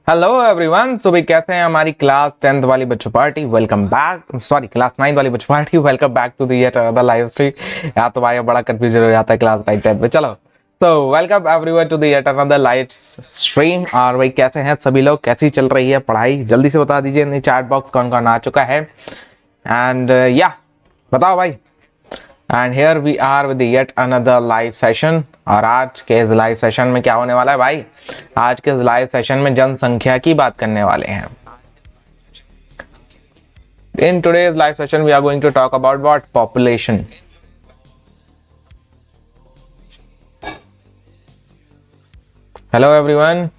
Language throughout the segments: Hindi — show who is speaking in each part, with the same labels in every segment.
Speaker 1: Hello everyone. तो भाई कैसे हैं हमारी क्लास 10th वाली बच्चों party. Welcome back, sorry class 9 वाली बच्चों party. Welcome back to the yet another live stream. या तो भाई बड़ा कंफ्यूजन हो जाता है क्लास 9 10th में। चलो, तो welcome everyone to the yet another live stream. और भाई कैसे हैं सभी लोग, कैसी चल रही है पढ़ाई, जल्दी से बता दीजिए इन चैट बॉक्स कौन कौन आ चुका है। एंड या बताओ भाई। And here we are with yet another live session. और आज के इस लाइव सेशन में क्या होने वाला है भाई, आज के इस लाइव सेशन में जनसंख्या की बात करने वाले हैं। In today's live session we are going to talk about what? Population. Hello everyone,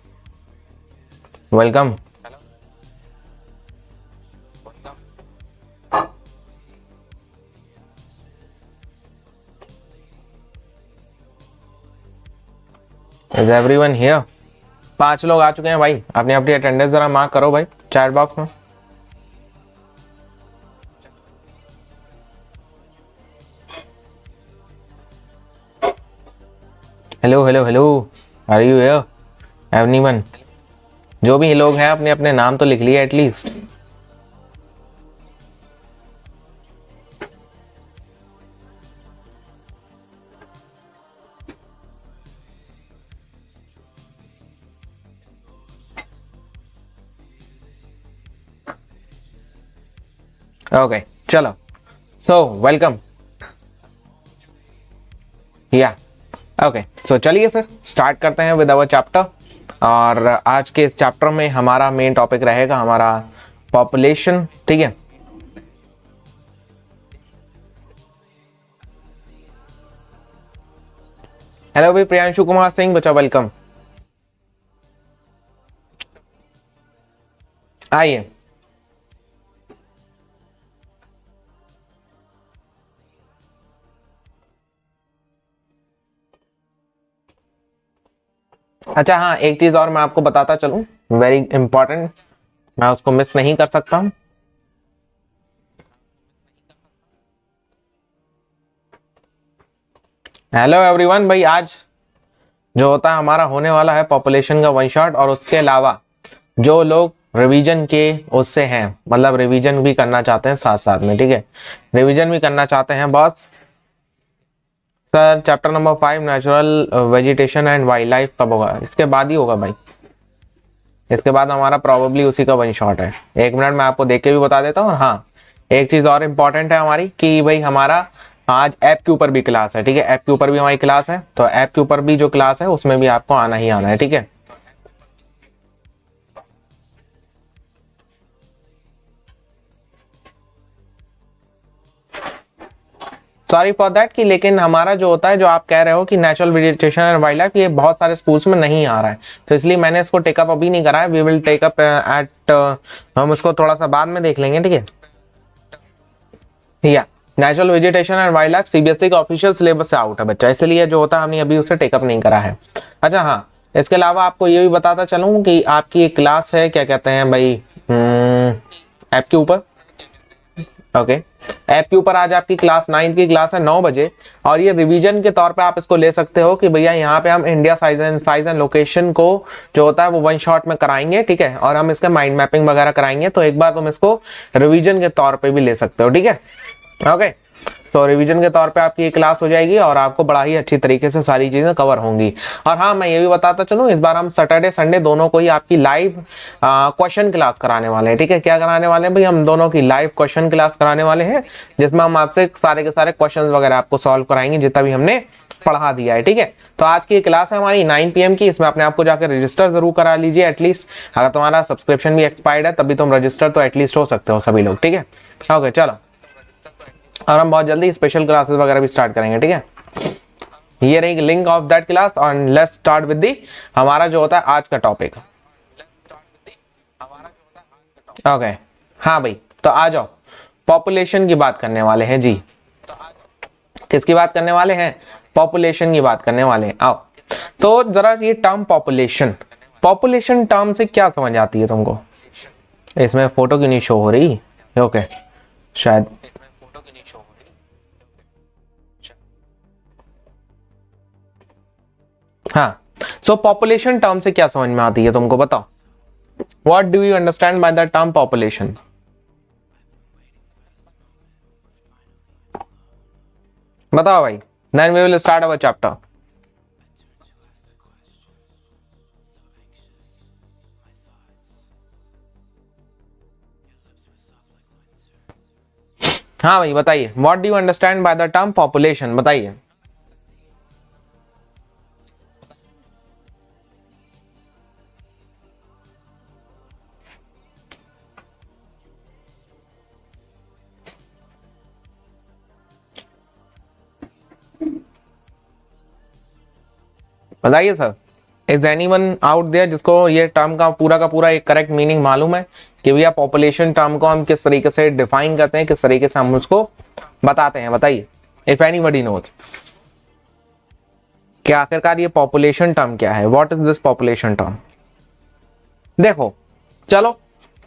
Speaker 1: welcome. Is everyone here? 5 लोग आ चुके हैं भाई। अपनी अपनी अटेंडेंस जरा मार्क करो भाई चैट बॉक्स में। Hello hello hello, are you here everyone? जो भी लोग हैं अपने अपने नाम तो लिख लिए एटलीस्ट। ओके चलो, सो वेलकम। या ओके, सो चलिए फिर स्टार्ट करते हैं विद अवर चैप्टर। और आज के इस चैप्टर में हमारा मेन टॉपिक रहेगा हमारा पॉपुलेशन। ठीक है, हेलो भाई प्रियांशु कुमार सिंह बच्चा, वेलकम। आइए, अच्छा हाँ, एक चीज और मैं आपको बताता चलूं, वेरी इंपॉर्टेंट, मैं उसको मिस नहीं कर सकता हूं। हेलो एवरीवन, भाई आज जो होता है हमारा होने वाला है पॉपुलेशन का वन शॉट। और उसके अलावा जो लोग रिवीजन के उससे हैं, मतलब रिवीजन भी करना चाहते हैं साथ साथ में, ठीक है, रिवीजन भी करना चाहते हैं boss. Sir chapter number 5 natural vegetation and wild life कब होगा? इसके बाद ही होगा भाई, इसके बाद हमारा प्रॉबेबली उसी का वन शॉट है। 1 मिनट मैं आपको देख के भी बता देता हूँ। और हाँ, एक चीज और इम्पोर्टेंट है हमारी कि भाई हमारा आज ऐप के ऊपर भी क्लास है। ठीक है, ऐप के ऊपर भी हमारी क्लास है, तो ऐप के ऊपर भी जो क्लास है उसमें भी आपको आना ही आना है। ठीक है, सॉरी फॉर दैट कि लेकिन हमारा जो होता है, जो आप कह रहे हो कि natural vegetation and wild life, ये बहुत सारे स्कूल्स में नहीं आ रहा है, तो इसलिए मैंने इसको टेकअप अभी नहीं करा है। वी विल टेकअप एट, हम इसको थोड़ा सा बाद में देख लेंगे। ठीक है, या natural vegetation and wild life CBSE का ऑफिशियल सिलेबस से आउट है बच्चा, इसलिए जो होता है हमने अभी उसे टेकअप नहीं करा है। अच्छा हाँ, इसके अलावा आपको ये भी बताता चलूँ कि आपकी एक क्लास है, क्या कहते हैं भाई, ऐप के ऊपर। ओके, ऐप के ऊपर आज आपकी क्लास 9 की क्लास है 9 बजे। और ये रिवीजन के तौर पे आप इसको ले सकते हो कि भैया यहाँ पे हम इंडिया साइज एंड लोकेशन को जो होता है वो वन शॉट में कराएंगे। ठीक है, और हम इसका माइंड मैपिंग वगैरह कराएंगे, तो एक बार तुम इसको रिवीजन के तौर पे भी ले सकते हो। ठीक है, ओके, सो रिवीजन के तौर पे आपकी एक क्लास हो जाएगी और आपको बड़ा ही अच्छी तरीके से सारी चीजें कवर होंगी। और हाँ, मैं ये भी बताता चलूँ, इस बार हम सैटरडे संडे दोनों को ही आपकी लाइव क्वेश्चन क्लास कराने वाले हैं। ठीक है, क्या कराने वाले हैं भाई, हम दोनों की लाइव क्वेश्चन क्लास कराने वाले हैं, जिसमें हम आपसे सारे के सारे क्वेश्चन वगैरह आपको सॉल्व कराएंगे जितना भी हमने पढ़ा दिया है। ठीक है, तो आज की क्लास है हमारी 9 PM की। इसमें अपने आपको जाकर रजिस्टर जरूर करा लीजिए एटलीस्ट। अगर तुम्हारा सब्सक्रिप्शन भी एक्सपायर्ड है तभी तुम रजिस्टर तो एटलीस्ट हो सकते हो सभी लोग। ठीक है, ओके चलो, और हम बहुत जल्दी स्पेशल क्लासेस वगैरह भी स्टार्ट करेंगे। ठीक है, ये रही लिंक ऑफ दैट क्लास। और लेट्स स्टार्ट विद दी हमारा जो होता है आज का टॉपिक। ओके, हाँ भाई, तो आ जाओ, पॉपुलेशन की बात करने वाले हैं जी। किसकी बात करने वाले हैं? पॉपुलेशन की बात करने वाले हैं। आओ, तो जरा ये टर्म पॉपुलेशन, पॉपुलेशन टर्म से क्या समझ आती है तुमको? इसमें फोटो क्यों नहीं शो हो रही? ओके, शायद हाँ, सो पॉपुलेशन टर्म से क्या समझ में आती है तुमको, बताओ। What do you understand by the term population? बताओ भाई, then we will start our chapter. हाँ भाई बताइए, what do you understand by the term population, बताइए। बताइए sir, is anyone out there जिसको ये टर्म का पूरा एक करेक्ट मीनिंग मालूम है कि भैया पॉपुलेशन टर्म को हम किस तरीके से डिफाइन करते हैं, किस तरीके से हम उसको बताते हैं, बताइए इफ एनीबॉडी नोज कि आखिरकार ये पॉपुलेशन टर्म क्या है, what is this population term. देखो चलो,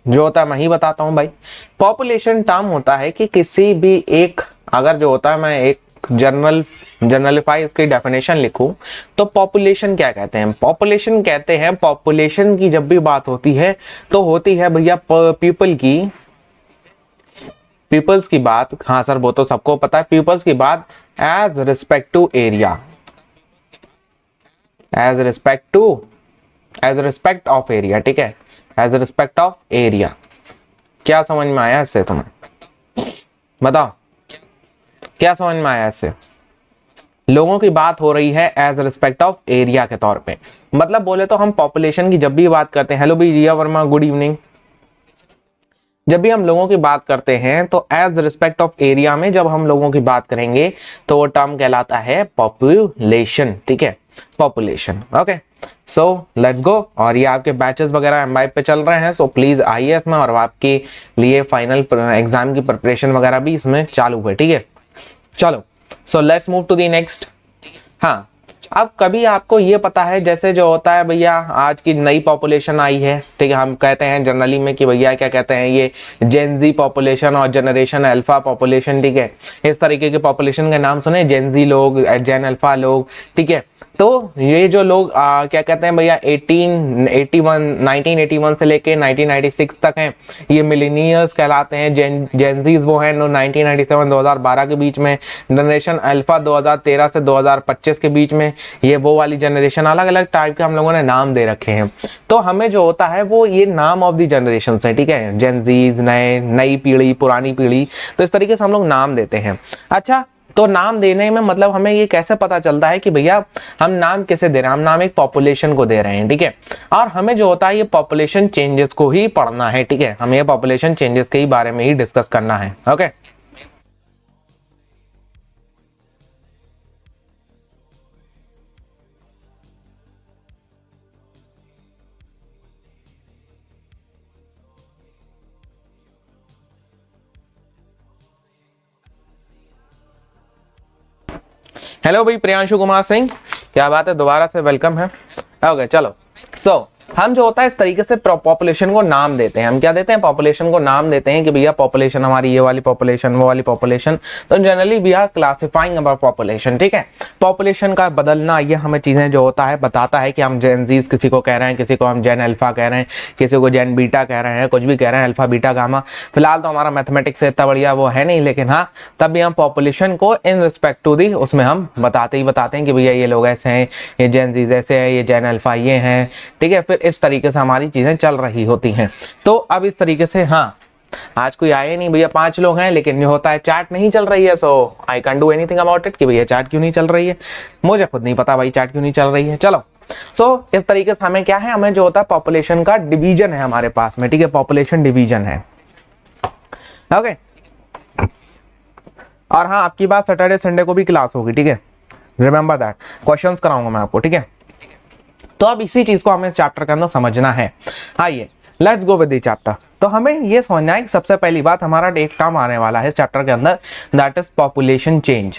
Speaker 1: जो होता है मैं ही बताता हूं भाई। पॉपुलेशन टर्म होता है कि किसी भी एक, अगर जो होता है मैं एक जनरलिफाई इसकी डेफिनेशन लिखूं तो पॉपुलेशन क्या कहते हैं? पॉपुलेशन कहते हैं, पॉपुलेशन की जब भी बात होती है तो होती है भैया पीपल्स की बात। हाँ सर वो तो सबको पता है, पीपल्स की बात as respect to area, as respect of area, ठीक है, एज रिस्पेक्ट ऑफ एरिया। क्या समझ में आया इससे तुम्हें? बताओ क्या समझ में आया इससे? लोगों की बात हो रही है एज रिस्पेक्ट ऑफ एरिया के तौर पे। मतलब बोले तो हम पॉपुलेशन की जब भी बात करते हैं, हेलो भी रिया वर्मा गुड इवनिंग, जब भी हम लोगों की बात करते हैं तो एज रिस्पेक्ट ऑफ एरिया में जब हम लोगों की बात करेंगे तो वो टर्म कहलाता है पॉपुलेशन, ठीक है, population. Okay so let's go. और ये आपके बैचेस वगैरह एमवाइब पे चल रहे हैं, सो प्लीज आइए इसमें, और आपके लिए फाइनल एग्जाम की प्रिपरेशन वगैरह भी इसमें चालू है, ठीक है। चलो so let's move to the next. हाँ, अब कभी आपको ये पता है जैसे जो होता है भैया आज की नई पॉपुलेशन आई है, ठीक है, हम कहते हैं जनरली में कि भैया क्या कहते हैं, ये जेन जी पॉपुलेशन और जनरेशन अल्फा पॉपुलेशन, ठीक है, इस तरीके के पॉपुलेशन के नाम सुने, जेन जी लोग, जेन अल्फा लोग, ठीक है। तो ये जो लोग क्या कहते हैं भैया 1981 से लेके 1996 तक हैं, ये मिलेनियर्स कहलाते हैं। जेनजीज वो हैं 1997-2012 के बीच में, जनरेशन अल्फा 2013 से 2025 के बीच में, ये वो वाली जनरेशन। अलग अलग टाइप के हम लोगों ने नाम दे रखे हैं। तो हमें जो होता है वो ये नाम ऑफ द जनरेशन है, ठीक है, जेनजीज, नई पीढ़ी, पुरानी पीढ़ी, तो इस तरीके से हम लोग नाम देते हैं। अच्छा, तो नाम देने में मतलब हमें ये कैसे पता चलता है कि भैया हम नाम कैसे दे रहे हैं? हम नाम एक पॉपुलेशन को दे रहे हैं, ठीक है, और हमें जो होता है ये पॉपुलेशन चेंजेस को ही पढ़ना है, ठीक है, हमें ये पॉपुलेशन चेंजेस के ही बारे में ही डिस्कस करना है। ओके हेलो भाई प्रियांशु कुमार सिंह, क्या बात है, दोबारा से वेलकम है। ओके चलो, सो हम जो होता है इस तरीके से पॉपुलेशन को नाम देते हैं। हम क्या देते हैं? पॉपुलेशन को नाम देते हैं कि भैया पॉपुलेशन हमारी ये वाली पॉपुलेशन, वो वाली पॉपुलेशन। तो generally we are classifying about population, ठीक है। पॉपुलेशन का बदलना ये हमें चीजें जो होता है बताता है कि हम जेन जीज किसी को कह रहे हैं, किसी को हम जेन अल्फा कह रहे हैं, किसी को जेन बीटा कह रहे हैं, कुछ भी कह रहे हैं, अल्फा बीटा गामा। फिलहाल तो हमारा मैथमेटिक्स से इतना बढ़िया वो है नहीं, लेकिन हाँ तब भी हम पॉपुलेशन को इन रिस्पेक्ट टू दी उसमें हम बताते हैं कि भैया ये लोग ऐसे हैं, ये जेन जीज ऐसे है, ये जेन अल्फा ये हैं, ठीक है। फिर इस तरीके से हमारी चीजें चल रही होती हैं। तो अब इस तरीके से, हाँ आज कोई आए नहीं भैया, 5 लोग हैं, लेकिन जो होता है चैट नहीं चल रही है, so I can do anything about it कि भैया चैट क्यों नहीं चल रही है, मुझे खुद नहीं पता भाई चैट क्यों नहीं चल रही है। चलो सो इस तरीके से हमें क्या है, हमें जो होता है पॉपुलेशन का डिवीजन है हमारे पास में, ठीक है, पॉपुलेशन डिवीजन है। ओके और हाँ आपकी बात सैटरडे संडे को भी क्लास होगी, ठीक है, रिमेंबर दैट, क्वेश्चंस कराऊंगा मैं आपको, ठीक है। तो अब इसी चीज को हमें इस चैप्टर के अंदर समझना है। आइए let's go with the chapter. तो हमें ये समझना है कि सबसे पहली बात हमारा एक काम आने वाला है इस चैप्टर के अंदर, that is population change.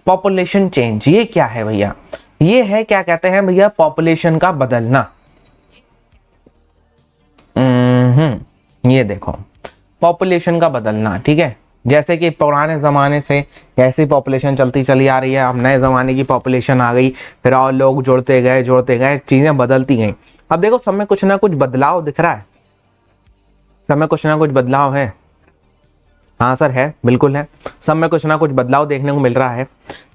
Speaker 1: Population change ये क्या है भैया? ये है क्या कहते हैं भैया, पॉपुलेशन का बदलना। ये देखो पॉपुलेशन का बदलना, ठीक है। जैसे कि पुराने ज़माने से ऐसी पॉपुलेशन चलती चली आ रही है, अब नए ज़माने की पॉपुलेशन आ गई, फिर और लोग जुड़ते गए चीज़ें बदलती गई। अब देखो सब में कुछ ना कुछ बदलाव दिख रहा है, सब में कुछ ना कुछ बदलाव है। हाँ सर है, बिल्कुल है, सब में कुछ ना कुछ बदलाव देखने को मिल रहा है।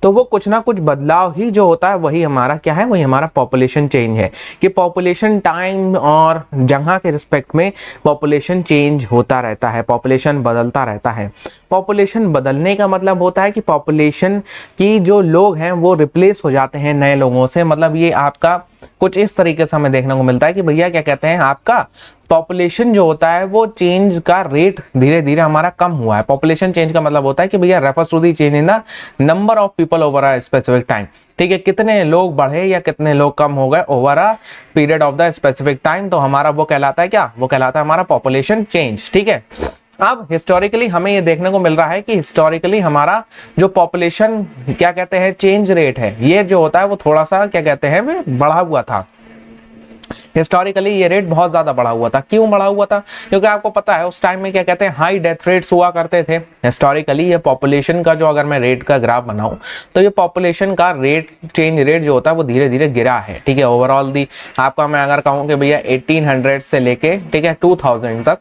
Speaker 1: तो वो कुछ ना कुछ बदलाव ही जो होता है वही हमारा क्या है, वही हमारा पॉपुलेशन चेंज है, कि पॉपुलेशन टाइम और जगह के रिस्पेक्ट में पॉपुलेशन चेंज होता रहता है, पॉपुलेशन बदलता रहता है। पॉपुलेशन बदलने का मतलब होता है कि पॉपुलेशन की जो लोग हैं वो रिप्लेस हो जाते हैं नए लोगों से। मतलब ये आपका कुछ इस तरीके से हमें देखने को मिलता है कि भैया क्या कहते हैं, आपका पॉपुलेशन जो होता है वो चेंज का रेट धीरे धीरे हमारा कम हुआ है। पॉपुलेशन चेंज का मतलब होता है कि भैया refers to the change in the number of people over a specific time. ठीक है, कितने लोग बढ़े या कितने लोग कम हो गए over a period of the specific time, तो हमारा वो कहलाता है क्या, वो कहलाता है हमारा पॉपुलेशन चेंज। ठीक है, अब हिस्टोरिकली हमें ये देखने को मिल रहा है कि हिस्टोरिकली हमारा जो पॉपुलेशन क्या कहते हैं चेंज रेट है, ये जो होता है वो थोड़ा सा क्या कहते हैं बढ़ा हुआ था। हिस्टोरिकली ये रेट बहुत ज्यादा बढ़ा हुआ था। क्यों बढ़ा हुआ था, क्योंकि आपको पता है उस टाइम में क्या कहते हैं हाई डेथ रेट्स हुआ करते थे। हिस्टोरिकली ये पॉपुलेशन का जो अगर मैं रेट का ग्राफ बनाऊं तो ये पॉपुलेशन का रेट चेंज रेट जो होता है वो धीरे धीरे गिरा है। ठीक है, ओवरऑल दी आपका मैं अगर कहूं कि भैया 1800 से लेके ठीक है 2000 तक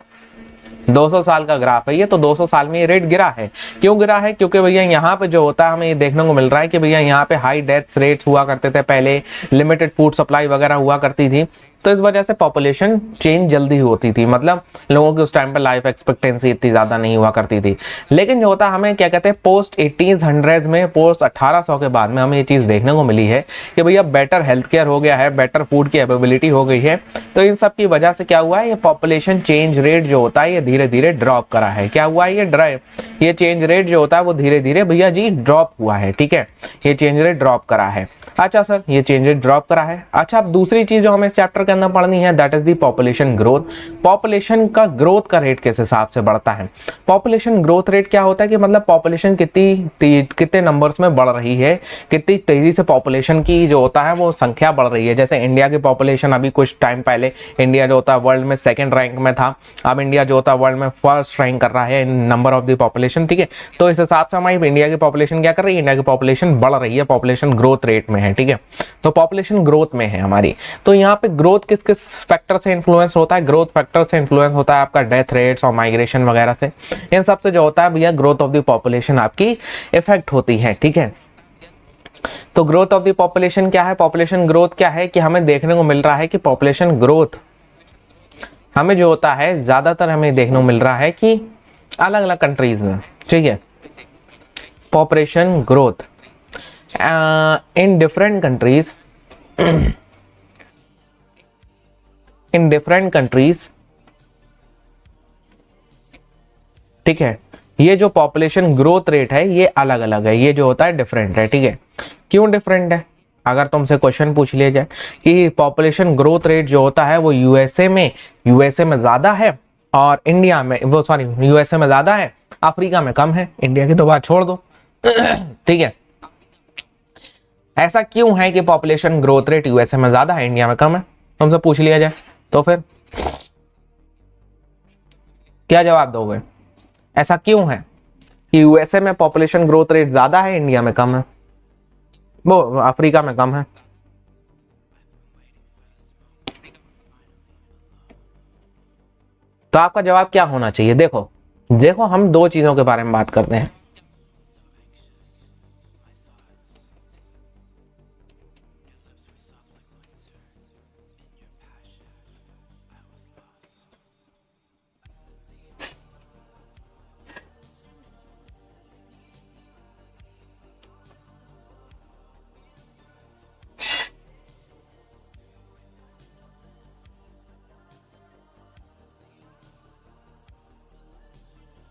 Speaker 1: 200 साल का ग्राफ है ये, तो 200 साल में ये रेट गिरा है। क्यों गिरा है, क्योंकि भैया यहाँ पे जो होता है हमें ये देखने को मिल रहा है कि भैया यहाँ पे हाई डेथ रेट्स हुआ करते थे पहले, लिमिटेड फूड सप्लाई वगैरह हुआ करती थी, तो इस वजह से पॉपुलेशन चेंज जल्दी होती थी। मतलब लोगों की उस टाइम पे लाइफ एक्सपेक्टेंसी इतनी ज्यादा नहीं हुआ करती थी। लेकिन जो होता हमें क्या कहते हैं पोस्ट 1800 में, पोस्ट 1800 के बाद में हमें ये चीज देखने को मिली है कि भैया बेटर हेल्थ केयर हो गया है, बेटर फूड की अवेलेबिलिटी हो गई है। तो इन सब की वजह से क्या हुआ है, ये पॉपुलेशन चेंज रेट जो होता है ये धीरे धीरे ड्रॉप करा है। क्या हुआ है, ये चेंज रेट जो होता है वो धीरे धीरे भैया जी ड्रॉप हुआ है। ठीक है, ये चेंज रेट ड्रॉप करा है। अच्छा सर, ये चेंज रेट ड्रॉप करा है। अच्छा, अब दूसरी चीज जो हमें इस चैप्टर के अंदर पढ़नी है that is the population growth. Population का ग्रोथ का रेट किस हिसाब से बढ़ता है। पॉपुलेशन ग्रोथ रेट क्या होता है कि मतलब पॉपुलेशन कितने नंबर्स में बढ़ रही है, कितनी तेजी से पॉपुलेशन की जो होता है वो संख्या बढ़ रही है। जैसे इंडिया की पॉपुलेशन अभी कुछ टाइम पहले इंडिया जो होता है वर्ल्ड में 2nd रैंक में था, अब इंडिया जो होता है वर्ल्ड में 1st रैंक कर रहा है इन नंबर ऑफ द पॉपुलेशन। ठीक है, तो इस हिसाब से हमारी इंडिया की पॉपुलेशन क्या कर रही है, इंडिया की पॉपुलेशन बढ़ रही है, पॉपुलेशन ग्रोथ रेट में है। ठीक है, तो पॉपुलेशन ग्रोथ में है हमारी। तो यहाँ पे ग्रोथ किस किस फैक्टर से इन्फ्लुएंस होता है, ग्रोथ फैक्टर से इन्फ्लुएंस होता है आपका डेथ रेट्स और माइग्रेशन वगैरह से। इन सब से जो होता है भैया ग्रोथ ऑफ द पॉपुलेशन आपकी इफेक्ट होती है। ठीक है, तो ग्रोथ ऑफ द पॉपुलेशन क्या है, पॉपुलेशन ग्रोथ क्या है कि हमें देखने को मिल रहा है कि पॉपुलेशन ग्रोथ हमें जो होता है ज्यादातर हमें देखने को मिल रहा है कि अलग अलग कंट्रीज में। ठीक है, population growth in different countries ठीक है, ये जो पॉपुलेशन ग्रोथ रेट है ये अलग अलग है, ये जो होता है डिफरेंट है। ठीक है, क्यों डिफरेंट है, अगर तुमसे क्वेश्चन पूछ लिया जाए कि पॉपुलेशन ग्रोथ रेट जो होता है वो यूएसए में ज्यादा है और इंडिया में वो यूएसए में ज्यादा है, अफ्रीका में कम है, इंडिया की तो बात छोड़ दो। ठीक है, ऐसा क्यों है कि पॉपुलेशन ग्रोथ रेट यूएसए में ज्यादा है इंडिया में कम है, तुमसे पूछ लिया जाए तो फिर क्या जवाब दोगे। ऐसा क्यों है कि यूएसए में पॉपुलेशन ग्रोथ रेट ज्यादा है इंडिया में कम है, वो अफ्रीका में कम है। तो आपका जवाब क्या होना चाहिए। देखो हम दो चीजों के बारे में बात करते हैं।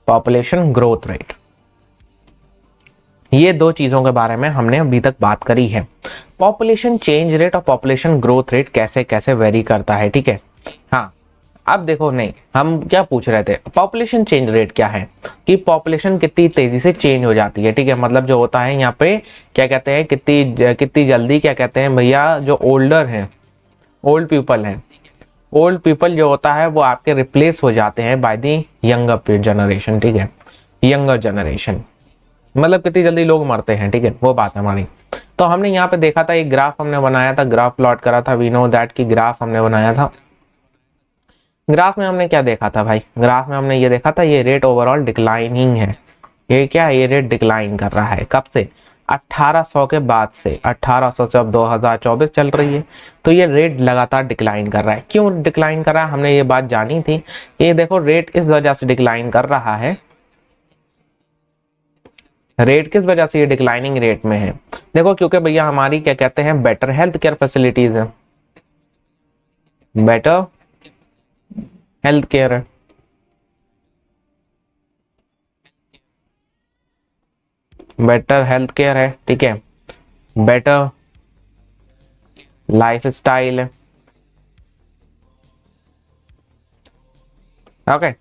Speaker 1: पॉपुलेशन ग्रोथ रेट, ये दो चीजों के बारे में हमने अभी तक बात करी है। पॉपुलेशन चेंज रेट और पॉपुलेशन ग्रोथ रेट कैसे कैसे वेरी करता है। ठीक है, हाँ अब देखो, नहीं हम क्या पूछ रहे थे, पॉपुलेशन चेंज रेट क्या है कि पॉपुलेशन कितनी तेजी से चेंज हो जाती है। ठीक है, मतलब जो होता है यहाँ पे क्या कहते हैं कितनी जल्दी क्या कहते हैं भैया, जो ओल्डर हैं, ओल्ड पीपल जो होता है वो आपके रिप्लेस हो जाते हैं बाय दी यंगर जनरेशन। ठीक है, यंगर जनरेशन मतलब कितनी जल्दी लोग मरते हैं। ठीक है, वो बात है हमारी। तो हमने यहाँ पे देखा था एक ग्राफ हमने बनाया था, ग्राफ प्लॉट करा था, वी नो दैट की ग्राफ हमने बनाया था। ग्राफ में हमने क्या देखा था भाई, ग्राफ में हमने ये देखा था ये रेट ओवरऑल डिक्लाइनिंग है। ये क्या है, ये रेट डिक्लाइन कर रहा है, कब से, 1800 के बाद से, 1800 से अब 2024 चल रही है, तो ये रेट लगातार डिक्लाइन कर रहा है। क्यों डिक्लाइन कर रहा है, हमने ये बात जानी थी। ये देखो रेट इस वजह से डिक्लाइन कर रहा है, रेट किस वजह से ये डिक्लाइनिंग रेट में है, देखो क्योंकि भैया हमारी क्या कहते हैं बेटर हेल्थ केयर फैसिलिटीज है, बेटर हेल्थ केयर है, बेटर हेल्थ केयर है, ठीक है, बेटर लाइफ स्टाइल है, ओके।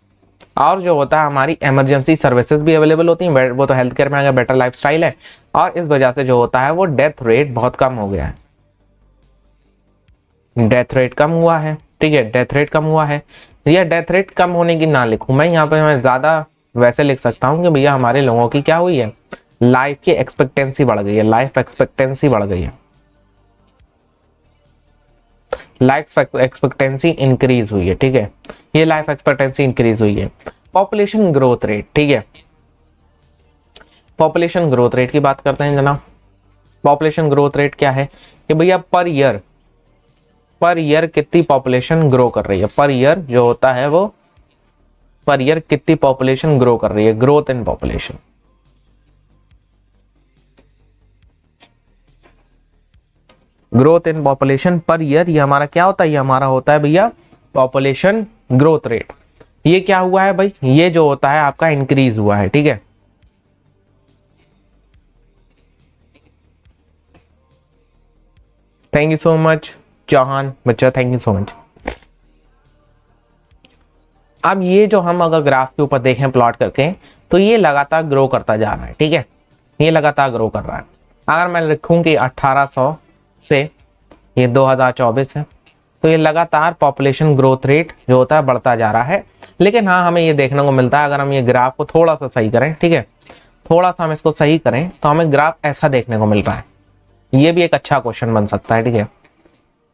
Speaker 1: और जो होता है हमारी इमरजेंसी सर्विसेज भी अवेलेबल होती हैं, वो तो हेल्थ केयर में आ गया, बेटर लाइफ स्टाइल है, और इस वजह से जो होता है वो डेथ रेट बहुत कम हो गया है, डेथ रेट कम हुआ है, ठीक है, डेथ रेट कम हुआ है। या डेथ रेट कम होने की ना लिखूं मैं यहाँ पे, मैं ज्यादा वैसे लिख सकता हूँ कि भैया हमारे लोगों की क्या हुई है, लाइफ की एक्सपेक्टेंसी बढ़ गई है, लाइफ एक्सपेक्टेंसी बढ़ गई है, लाइफ एक्सपेक्टेंसी इंक्रीज हुई है, ठीक है, ये लाइफ एक्सपेक्टेंसी इंक्रीज हुई है। पॉपुलेशन ग्रोथ रेट, ठीक है, पॉपुलेशन ग्रोथ रेट की बात करते हैं जनाब। पॉपुलेशन ग्रोथ रेट क्या है कि भैया पर ईयर कितनी पॉपुलेशन ग्रो कर रही है, पर ईयर जो होता है वो पर ईयर कितनी पॉपुलेशन ग्रो कर रही है, growth in population, growth in population per year, ये हमारा क्या होता है, ये हमारा होता है भैया पॉपुलेशन ग्रोथ रेट। ये क्या हुआ है भाई, ये जो होता है आपका इंक्रीज हुआ है, ठीक है, thank you so much Chauhan बच्चा, थैंक यू सो मच। अब ये जो हम अगर ग्राफ के ऊपर देखें प्लॉट करके, तो ये लगातार ग्रो करता जा रहा है, ठीक है, ये लगातार ग्रो कर रहा है। अगर मैं लिखूं कि 1800 से ये 2024 है, तो ये लगातार पॉपुलेशन ग्रोथ रेट जो होता है बढ़ता जा रहा है। लेकिन हाँ हमें ये देखने को मिलता है, अगर हम ये ग्राफ को थोड़ा सा सही करें, ठीक है, थोड़ा सा हम इसको सही करें, तो हमें ग्राफ ऐसा देखने को मिल रहा है। ये भी एक अच्छा क्वेश्चन बन सकता है, ठीक है,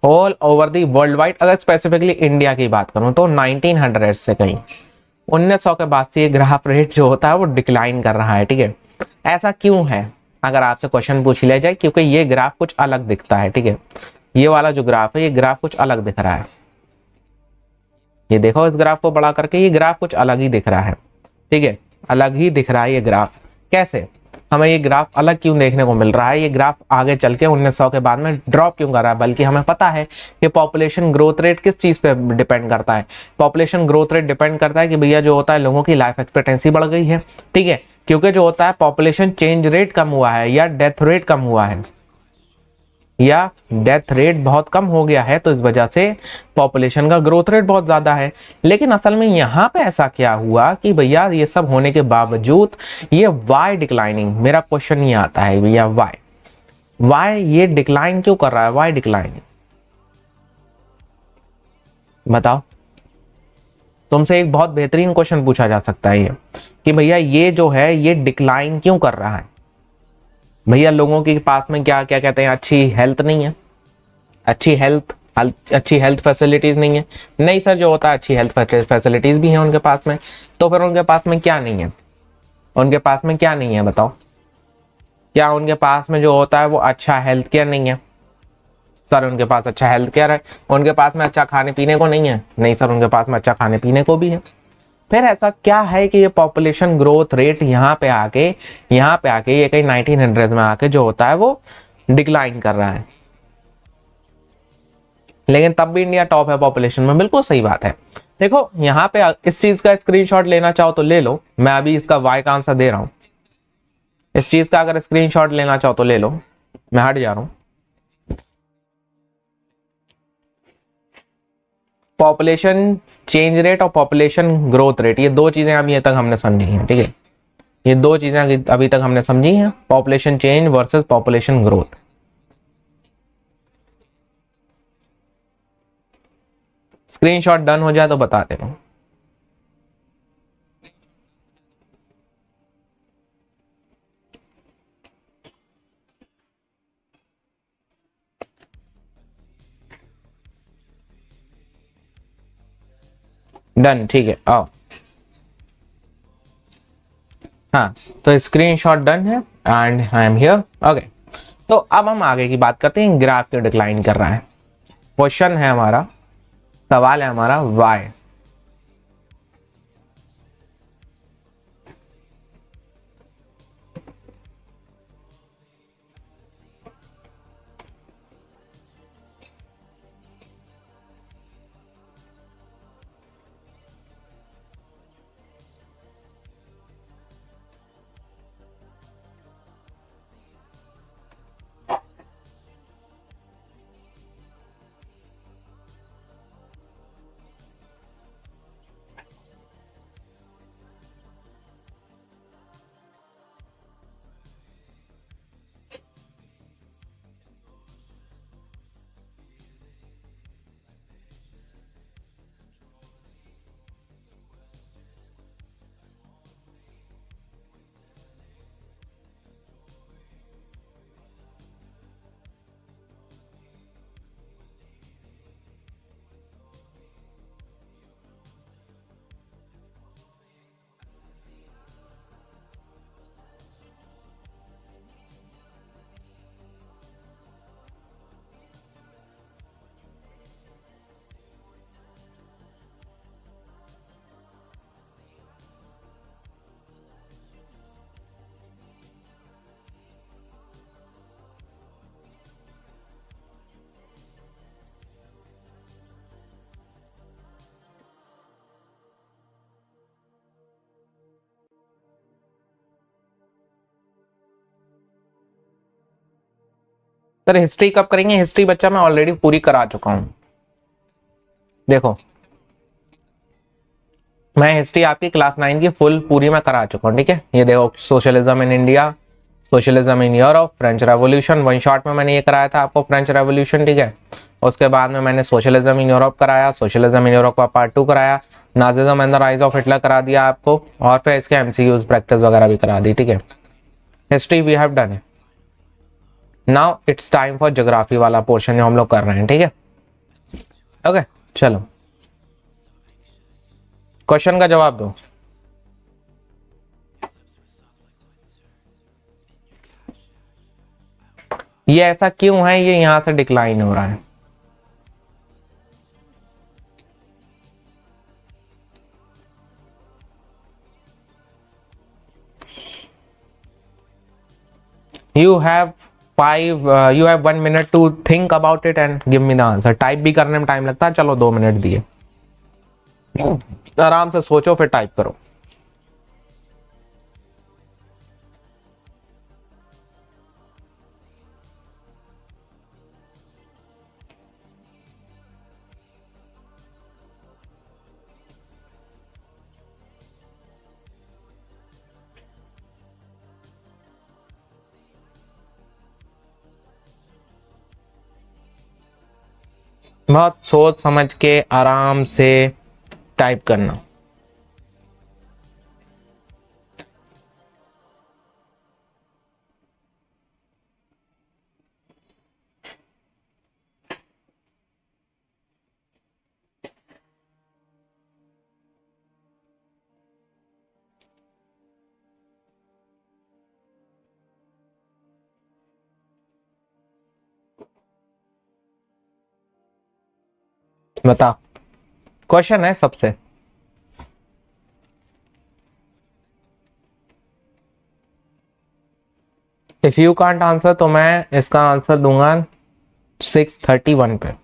Speaker 1: all over the world wide, अगर स्पेसिफिकली इंडिया की बात करूं तो 1900 से कहीं 1900 के बाद से ये ग्राफ रेट जो होता है वो डिक्लाइन कर रहा है, ठीक है। ऐसा क्यों है, अगर आपसे क्वेश्चन पूछ लिया जाए, क्योंकि ये ग्राफ कुछ अलग दिखता है, ठीक है, ये वाला जो ग्राफ है ये ग्राफ कुछ अलग दिख रहा है, ये देखो इस ग्राफ को बड़ा करके ये ग्राफ कुछ अलग ही दिख रहा है, ठीक है, अलग ही दिख रहा है ये ग्राफ। कैसे, हमें ये ग्राफ अलग क्यों देखने को मिल रहा है, ये ग्राफ आगे चल के 1900 के बाद में ड्रॉप क्यों कर रहा है, बल्कि हमें पता है कि पॉपुलेशन ग्रोथ रेट किस चीज पे डिपेंड करता है, पॉपुलेशन ग्रोथ रेट डिपेंड करता है कि भैया जो होता है लोगों की लाइफ एक्सपेक्टेंसी बढ़ गई है, ठीक है, क्योंकि जो होता है पॉपुलेशन चेंज रेट कम हुआ है या डेथ रेट कम हुआ है, या डेथ रेट बहुत कम हो गया है, तो इस वजह से पॉपुलेशन का ग्रोथ रेट बहुत ज्यादा है। लेकिन असल में यहाँ पे ऐसा क्या हुआ कि भैया ये सब होने के बावजूद ये वाई डिक्लाइनिंग, मेरा क्वेश्चन ये आता है भैया वाई ये डिक्लाइन क्यों कर रहा है, वाई डिक्लाइनिंग, बताओ। तुमसे एक बहुत बेहतरीन क्वेश्चन पूछा जा सकता है ये कि भैया ये जो है ये डिक्लाइन क्यों कर रहा है, भैया लोगों के पास में क्या क्या कहते हैं अच्छी हेल्थ नहीं है, अच्छी हेल्थ फैसिलिटीज नहीं है, नहीं सर जो होता है अच्छी हेल्थ फैसिलिटीज भी हैं उनके पास में, तो फिर उनके पास में क्या नहीं है, उनके पास में क्या नहीं है बताओ, क्या उनके पास में जो होता है वो अच्छा हेल्थ केयर नहीं है, सर उनके पास अच्छा हेल्थ केयर है, उनके पास में अच्छा खाने पीने को नहीं है, नहीं सर उनके पास में अच्छा खाने पीने को भी है। फिर ऐसा क्या है कि ये पॉपुलेशन ग्रोथ रेट यहाँ पे आके ये कहीं 1900 में आके जो होता है वो डिक्लाइन कर रहा है, लेकिन तब भी इंडिया टॉप है पॉपुलेशन में, बिल्कुल सही बात है। देखो यहाँ पे इस चीज का स्क्रीनशॉट लेना चाहो तो ले लो, मैं अभी इसका वाई का आंसर दे रहा हूं, इस चीज का अगर स्क्रीनशॉट लेना चाहो तो ले लो, मैं हट जा रहा हूं। पॉपुलेशन चेंज रेट और पॉपुलेशन ग्रोथ रेट, ये दो चीजें अभी तक हमने समझी हैं, ठीक है, ये दो चीजें अभी तक हमने समझी हैं, population change versus population growth. Screenshot done हो जाए तो बता देना। डन, ठीक है, आओ। हाँ, तो स्क्रीनशॉट डन है and I am here. Okay, तो अब हम आगे की बात करते हैं। ग्राफ क्यों डिक्लाइन कर रहा है? क्वेश्चन है हमारा, सवाल है हमारा, वाई। सर हिस्ट्री कब करेंगे? हिस्ट्री बच्चा मैं ऑलरेडी पूरी करा चुका हूं। देखो, मैं हिस्ट्री आपकी क्लास 9 की फुल पूरी मैं करा चुका हूं, ठीक है। ये देखो, socialism in India, socialism in Europe, French revolution, one shot में मैंने ये कराया था आपको, फ्रेंच रेवोल्यूशन, ठीक है। उसके बाद में मैंने सोशलिज्म इन यूरोप कराया, सोशलिज्म इन यूरोप का पार्ट 2 कराया, Nazism and the rise of Hitler करा दिया आपको, और फिर इसके एमसीक्यूज प्रैक्टिस वगैरह भी करा दी, ठीक है। हिस्ट्री वी हैव डन है। Now it's time for geography वाला पोर्शन जो हम लोग कर रहे हैं, ठीक है। ओके, चलो क्वेश्चन का जवाब दो। ये ऐसा क्यों है, ये यहां से डिक्लाइन हो रहा है? You have you have 1 minute to think about it and give me the answer. Type भी करने में टाइम लगता है, चलो 2 मिनट दिए, आराम से सोचो फिर टाइप करो। बहुत सोच समझ के आराम से टाइप करना। बता, क्वेश्चन है सबसे। इफ यू कांट आंसर तो मैं इसका आंसर दूंगा 6:31 पे।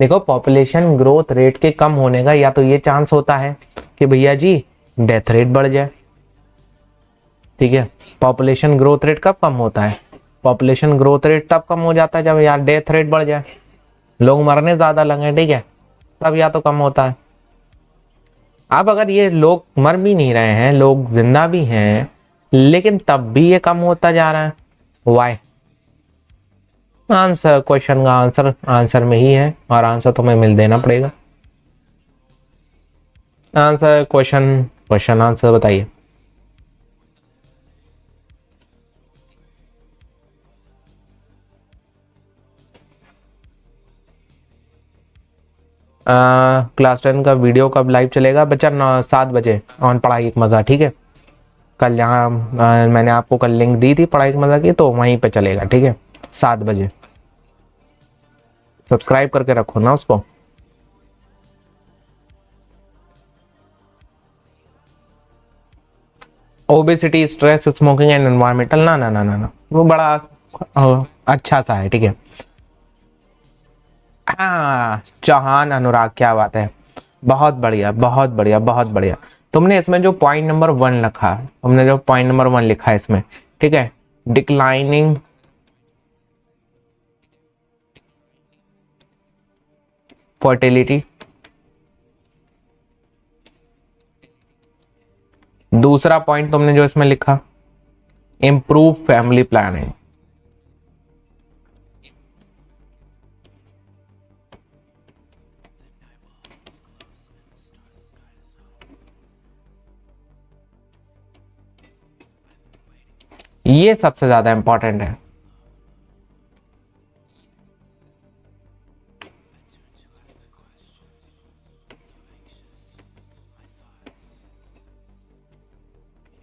Speaker 1: देखो, पॉपुलेशन ग्रोथ रेट के कम होने का या तो ये चांस होता है कि भैया जी डेथ रेट बढ़ जाए, ठीक है। पॉपुलेशन ग्रोथ रेट कब कम होता है? पॉपुलेशन ग्रोथ रेट तब कम हो जाता है जब यार डेथ रेट बढ़ जाए, लोग मरने ज्यादा लगे, ठीक है, तब या तो कम होता है। अब अगर ये लोग मर भी नहीं रहे हैं, लोग जिंदा भी हैं, लेकिन तब भी ये कम होता जा रहा है, वाई? आंसर, क्वेश्चन का आंसर आंसर में ही है, और आंसर तुम्हें मिल देना पड़ेगा। आंसर, क्वेश्चन, क्वेश्चन आंसर बताइए। क्लास 10 का वीडियो कब लाइव चलेगा बच्चा? 7 बजे ऑन पढ़ाई एक मज़ा, ठीक है। कल यहाँ मैंने आपको कल लिंक दी थी पढ़ाई एक मज़ा की, तो वहीं पे चलेगा, ठीक है, 7 बजे। सब्सक्राइब करके रखो ना उसको। Obesity, stress, smoking and environmental, ना ना ना ना ना, वो बड़ा अच्छा सा है, ठीक है। हाँ, चौहान अनुराग, क्या बात है, बहुत बढ़िया बहुत बढ़िया बहुत बढ़िया। तुमने इसमें जो पॉइंट नंबर 1 लिखा, तुमने जो पॉइंट नंबर 1 लिखा है इसमें, ठीक है, डिक्लाइनिंग फर्टिलिटी। दूसरा पॉइंट तुमने जो इसमें लिखा, इम्प्रूव फैमिली प्लानिंग। ये सबसे ज्यादा इंपॉर्टेंट है।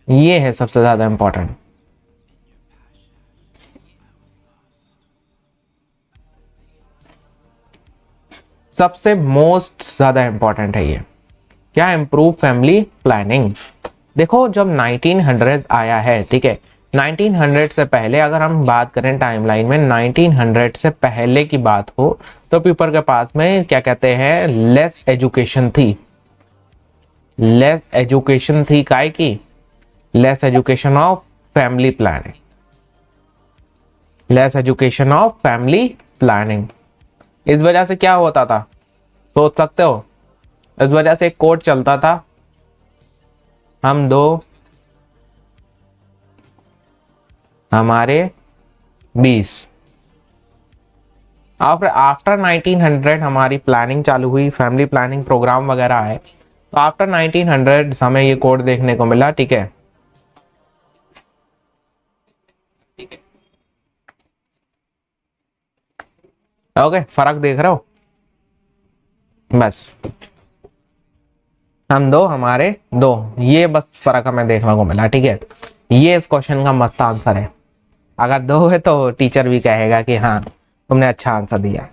Speaker 1: ये है सबसे ज्यादा इंपॉर्टेंट। सबसे मोस्ट ज्यादा इंपॉर्टेंट है ये, क्या? Improve family planning. देखो, जब 1900 आया है, ठीक है, 1900 से पहले अगर हम बात करें टाइमलाइन में, 1900 से पहले की बात हो, तो पीपल के पास में क्या कहते हैं, लेस एजुकेशन थी। लेस एजुकेशन थी, काय की? Less education of family planning. Less education of family planning. इस वजह से क्या होता था, सोच सकते हो? इस वजह से एक कोड चलता था, हम दो हमारे 20। आफ्टर 1900 हमारी प्लानिंग चालू हुई, फैमिली प्लानिंग प्रोग्राम वगैरह है, तो आफ्टर 1900 हमें ये कोड देखने को मिला, ठीक है। ओके, फर्क देख रहे हो? बस, हम दो हमारे दो, ये बस फर्क हमें देखने को मिला, ठीक है। ये इस क्वेश्चन का मस्त आंसर है। अगर दो है तो टीचर भी कहेगा कि हाँ तुमने अच्छा आंसर दिया।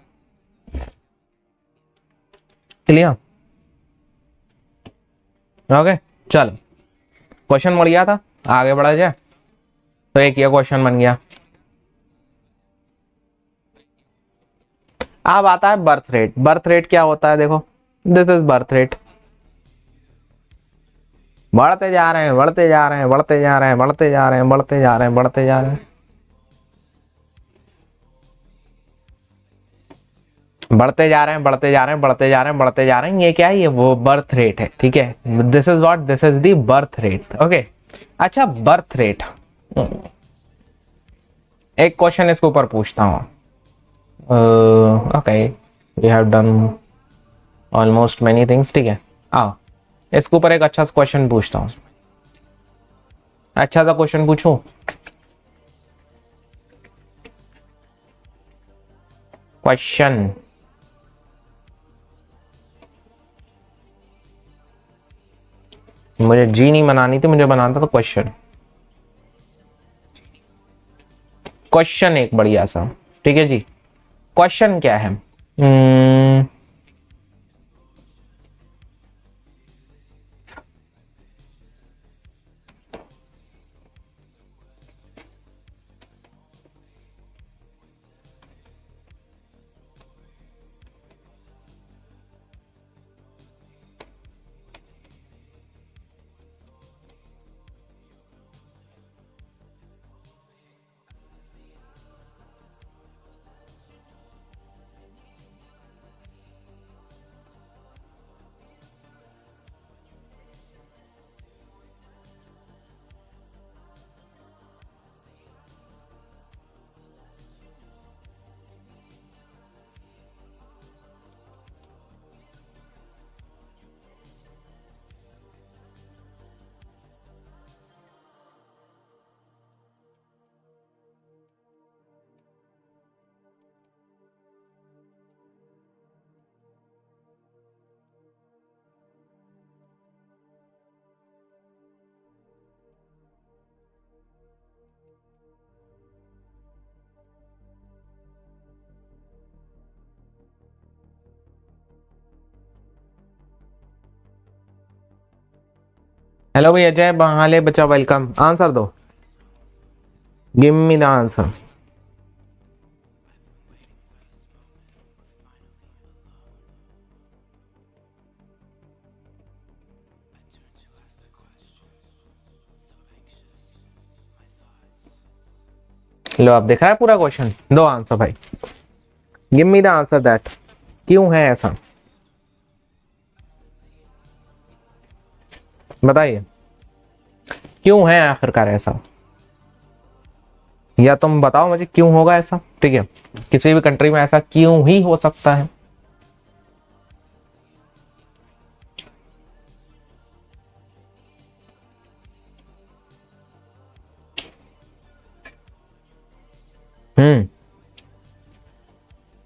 Speaker 1: क्लियर? ओके, चलो, क्वेश्चन बढ़िया था, आगे बढ़ा जाए। तो एक ये क्वेश्चन बन गया। अब आता है बर्थ रेट। बर्थ रेट क्या होता है? देखो, दिस इज बर्थ रेट। बढ़ते जा रहे हैं, बढ़ते जा रहे हैं, बढ़ते जा रहे हैं, बढ़ते जा रहे हैं, बढ़ते जा रहे हैं, बढ़ते जा रहे हैं, बढ़ते जा रहे हैं, बढ़ते जा रहे हैं, बढ़ते जा रहे हैं, बढ़ते जा रहे हैं। ये क्या है? ये वो बर्थ रेट है, ठीक है। This is what, this is the birth rate. Okay, अच्छा, बर्थ रेट, एक क्वेश्चन इसके ऊपर पूछता हूँ। Okay, we have done almost many things, ठीक है। आओ, इसके ऊपर एक अच्छा सा क्वेश्चन पूछता हूँ। अच्छा सा क्वेश्चन पूछूं? क्वेश्चन, मुझे जी नहीं बनानी थी, मुझे बनाना था क्वेश्चन। क्वेश्चन एक बढ़िया सा, ठीक है जी। क्वेश्चन क्या है? हेलो भैया, जय बहाले बच्चा, वेलकम। आंसर दो, गिव मी द आंसर। लो, अब देखा है पूरा क्वेश्चन, दो आंसर भाई, give me the answer that, क्यों है ऐसा, बताइए क्यों है आखिरकार ऐसा, या तुम बताओ मुझे क्यों होगा ऐसा। ठीक है, किसी भी कंट्री में ऐसा क्यों ही हो सकता है।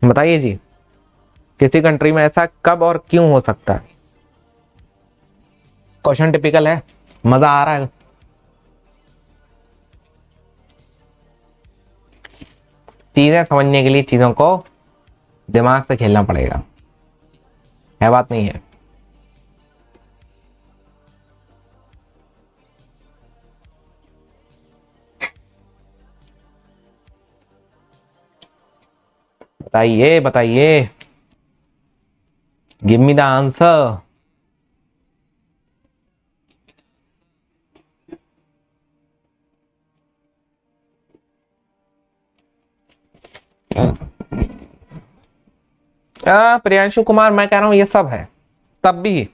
Speaker 1: बताइए जी, किसी कंट्री में ऐसा कब और क्यों हो सकता है। क्वेश्चन टिपिकल है, मजा आ रहा है। चीजें समझने के लिए चीजों को दिमाग से खेलना पड़ेगा, है बात नहीं है। बताइए बताइए, give me the answer. Priyanshu Kumar, मैं कह रहा हूं ये सब है, तब भी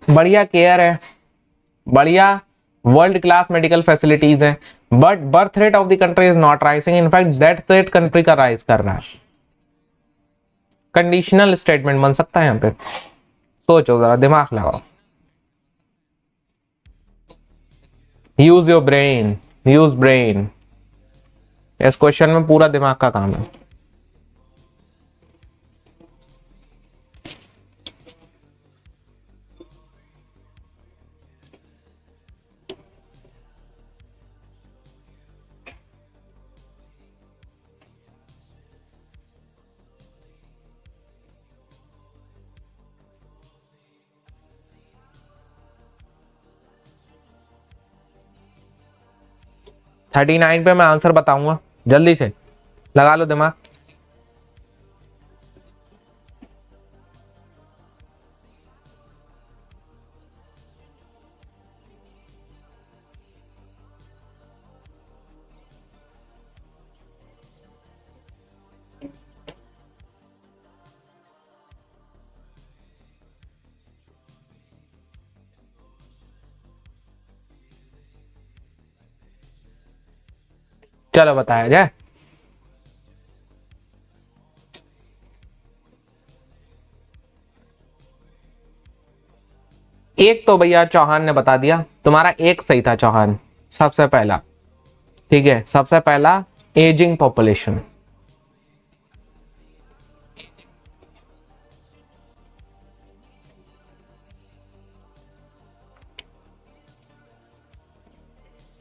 Speaker 1: बढ़िया केयर है, बढ़िया वर्ल्ड क्लास मेडिकल फैसिलिटीज है, but birth rate of the country is not rising, in fact death rate country का राइज कर रहा है। कंडीशनल स्टेटमेंट बन सकता है यहाँ पे, सोचो जरा, दिमाग लगाओ, use your brain, use brain. इस क्वेश्चन में पूरा दिमाग का काम है। थर्टी नाइन पे मैं आंसर बताऊंगा, जल्दी से लगा लो दिमाग। चलो बताया जाए। एक तो भैया चौहान ने बता दिया, तुम्हारा एक सही था चौहान, सबसे पहला। ठीक है, सबसे पहला एजिंग पॉपुलेशन,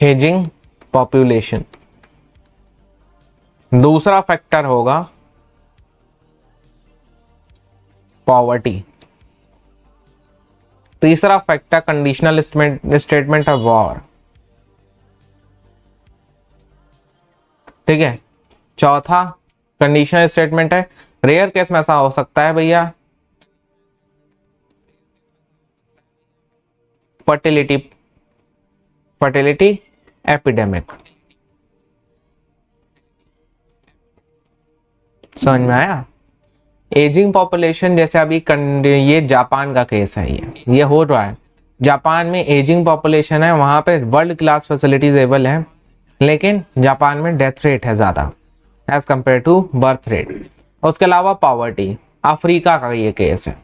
Speaker 1: एजिंग पॉपुलेशन। दूसरा फैक्टर होगा पॉवर्टी। तीसरा factor conditional statement of war. ठीक है, चौथा कंडीशनल स्टेटमेंट है, रेयर केस में ऐसा हो सकता है भैया, फर्टिलिटी एपिडेमिक। समझ में आया। एजिंग पॉपुलेशन, जैसे अभी ये जापान का केस है, ये हो रहा है। जापान में एजिंग पॉपुलेशन है, वहां पे वर्ल्ड क्लास फैसिलिटीज अवेलेबल है, लेकिन जापान में डेथ रेट है ज्यादा as compare to birth rate. उसके अलावा पॉवर्टी, अफ्रीका का ये केस है,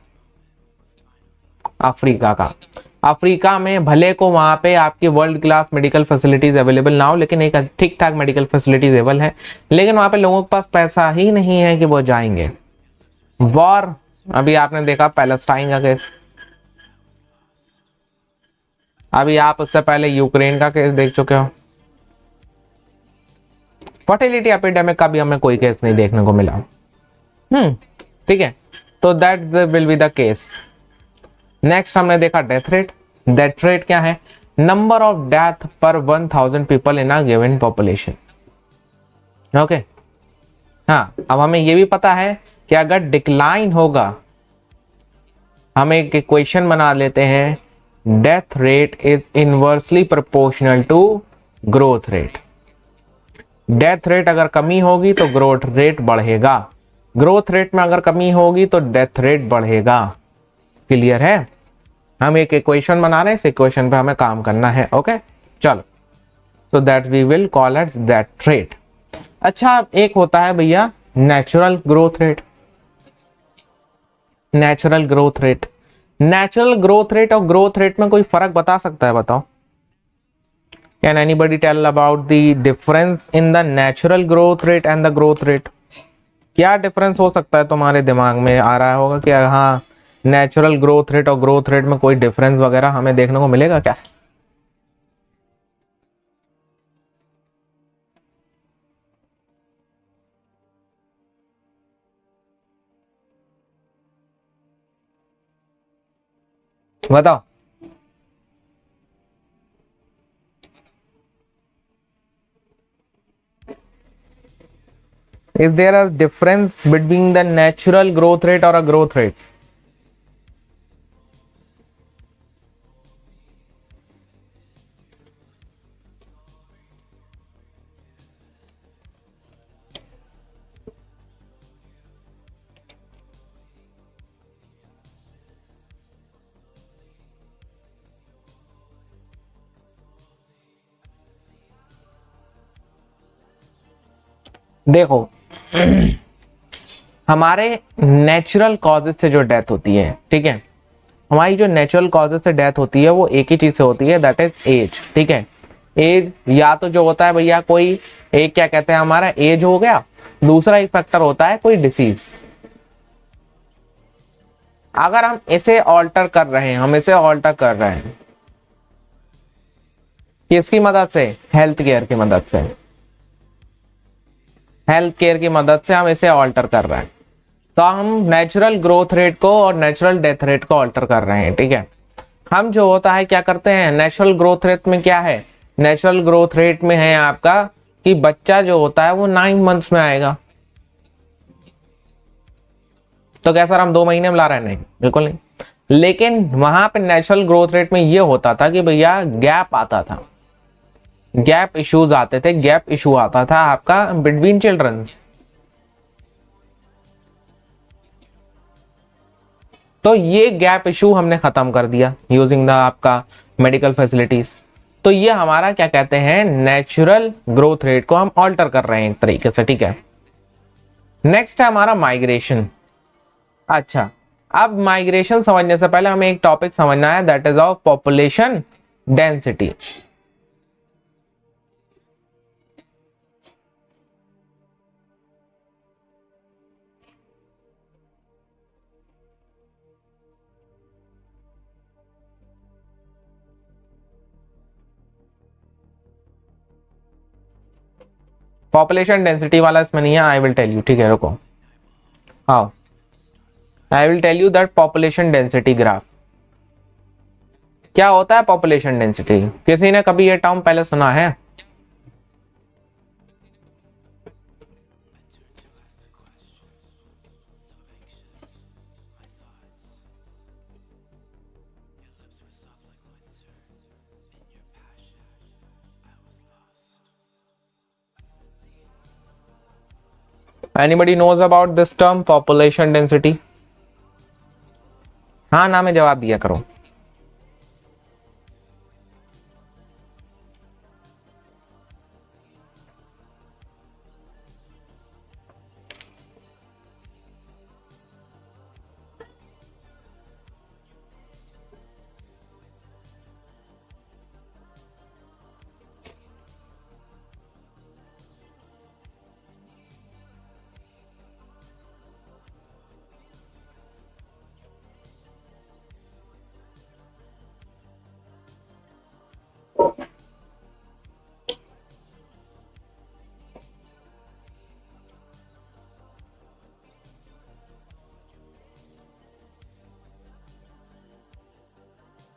Speaker 1: अफ्रीका में भले को वहां पे आपकी world class medical facilities available ना हो, लेकिन एक ठीक ठाक मेडिकल फैसिलिटीज अवेलेबल है, लेकिन वहां पे लोगों के पास पैसा ही नहीं है कि वो जाएंगे। वॉर, अभी आपने देखा पैलेस्टाइन का केस, अभी आप उससे पहले यूक्रेन का केस देख चुके हो। फर्टिलिटी एपिडेमिक का भी हमें कोई केस नहीं देखने को मिला। ठीक है, तो that will be the case. Next हमने देखा डेथ रेट। डेथ रेट क्या है? नंबर ऑफ डेथ पर 1000 people in a given population. Okay, हाँ, अब हमें ये भी पता है कि अगर डिक्लाइन होगा, हम एक इक्वेशन बना लेते हैं, death rate is inversely proportional to growth rate. Death rate अगर कमी होगी तो ग्रोथ रेट बढ़ेगा, ग्रोथ रेट में अगर कमी होगी तो डेथ रेट बढ़ेगा। क्लियर है? हम एक इक्वेशन बना रहे हैं, इस इक्वेशन पे हमें काम करना है। ओके, चलो, तो that we will call at death rate. अच्छा, एक होता है भैया natural growth rate. Natural growth rate, natural growth rate और ग्रोथ रेट में कोई फर्क बता सकता है? बताओ, can anybody tell about the difference in the natural growth rate and the growth rate? क्या डिफरेंस हो सकता है? तुम्हारे दिमाग में आ रहा होगा कि हाँ, नेचुरल ग्रोथ रेट और ग्रोथ रेट में कोई डिफरेंस वगैरह हमें देखने को मिलेगा क्या? बताओ। Is there a difference between the natural growth rate or a growth rate? देखो, हमारे नेचुरल कॉजेज से जो डेथ होती है, ठीक है, हमारी जो नेचुरल कॉजेज से डेथ होती है वो एक ही चीज से होती है, दैट इज एज। ठीक है, एज या तो जो होता है भैया, कोई एक क्या कहते हैं, हमारा एज हो गया, दूसरा एक फैक्टर होता है कोई डिसीज। अगर हम इसे ऑल्टर कर रहे हैं, हम इसे ऑल्टर कर रहे हैं किसकी मदद से? हेल्थ केयर की मदद से। हेल्थ केयर की मदद से हम इसे ऑल्टर कर रहे हैं, तो हम नेचुरल ग्रोथ रेट को और नेचुरल डेथ रेट को ऑल्टर कर रहे हैं। ठीक है, हम जो होता है क्या करते हैं, नेचुरल ग्रोथ रेट में क्या है, नेचुरल ग्रोथ रेट में है आपका कि बच्चा जो होता है वो 9 मंथ्स में आएगा। तो क्या सर हम 2 महीने में ला रहे हैं? नहीं, बिल्कुल नहीं। लेकिन वहां पे नेचुरल ग्रोथ रेट में ये होता था कि भैया गैप आता था, गैप इश्यूज आते थे, गैप इशू आता था आपका बिटवीन चिल्ड्रंस। तो ये गैप इशू हमने खत्म कर दिया यूजिंग द आपका मेडिकल फैसिलिटीज। तो ये हमारा क्या कहते हैं, नेचुरल ग्रोथ रेट को हम ऑल्टर कर रहे हैं एक तरीके से। ठीक है, नेक्स्ट है हमारा माइग्रेशन। अच्छा, अब माइग्रेशन समझने से पहले हमें एक टॉपिक समझना है, that is of population density. Population density वाला इसमें नहीं है, आई विल टेल यू। ठीक है, रुको, हाँ, I will tell you that population density graph क्या होता है। पॉपुलेशन डेंसिटी, किसी ने कभी ये टर्म पहले सुना है? Anybody knows about this term population density? हाँ ना में जवाब दिया करो।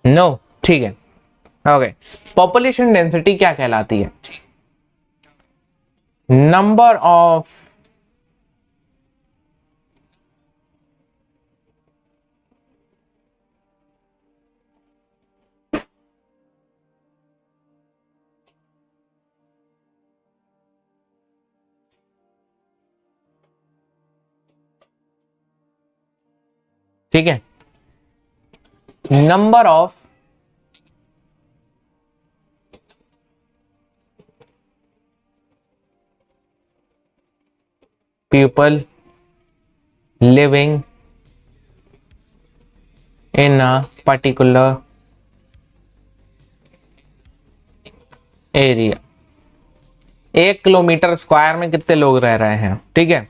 Speaker 1: नो, ठीक है। ओके, पॉपुलेशन डेंसिटी क्या कहलाती है? नंबर ऑफ ठीक है, number of people living in a particular area. 1 kilometre square में कितने लोग रह रहे हैं? ठीक है,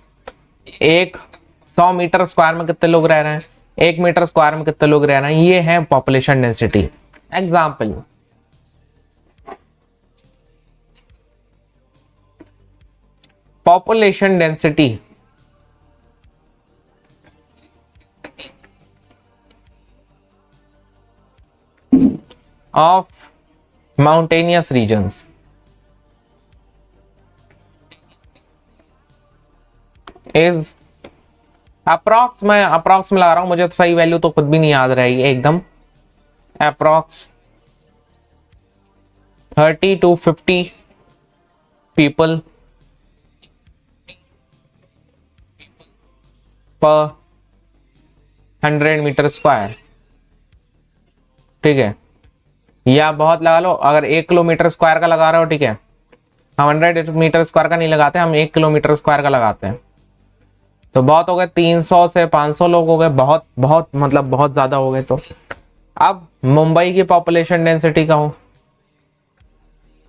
Speaker 1: 100 मीटर स्क्वायर में कितने लोग रह रहे हैं, 1 मीटर स्क्वायर में कितने लोग रह रहे हैं, ये है population density. Example, population density of mountainous regions is approx, मैं अप्रॉक्स में लगा रहा हूं, मुझे तो सही वैल्यू तो खुद भी नहीं याद रहेगी एकदम, अप्रॉक्स 30 to 50 पीपल पर 100 मीटर स्क्वायर। ठीक है, या बहुत लगा लो, अगर 1 किलोमीटर स्क्वायर का लगा रहे हो, ठीक है, हम 100 मीटर स्क्वायर का नहीं लगाते, हम 1 किलोमीटर स्क्वायर का लगाते हैं, तो बहुत हो गए, 300 से 500 लोग हो गए, बहुत बहुत मतलब बहुत ज्यादा हो गए। तो अब मुंबई की पॉपुलेशन डेंसिटी का हो,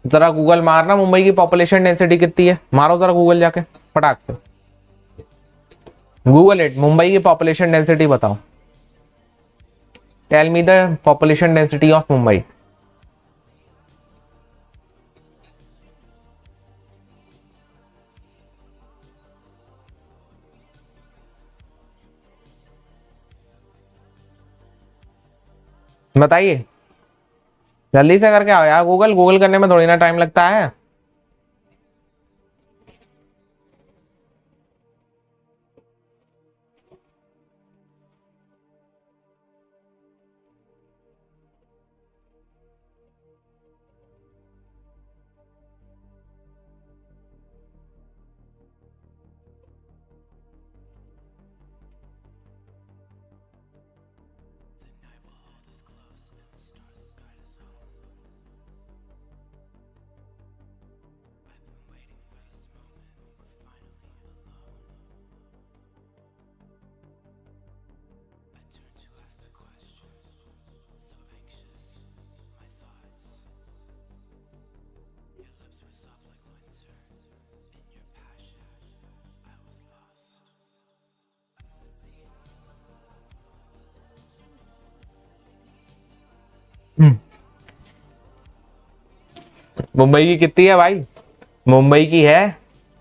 Speaker 1: जरा गूगल मारना, मुंबई की पॉपुलेशन डेंसिटी कितनी है, मारो जरा गूगल जाके फटाक से, गूगल इट, मुंबई की पॉपुलेशन डेंसिटी बताओ, tell me the population density of Mumbai. बताइए, जल्दी से करके आओ यार, गूगल गूगल करने में थोड़ी ना टाइम लगता है। मुंबई की कितनी है भाई? मुंबई की है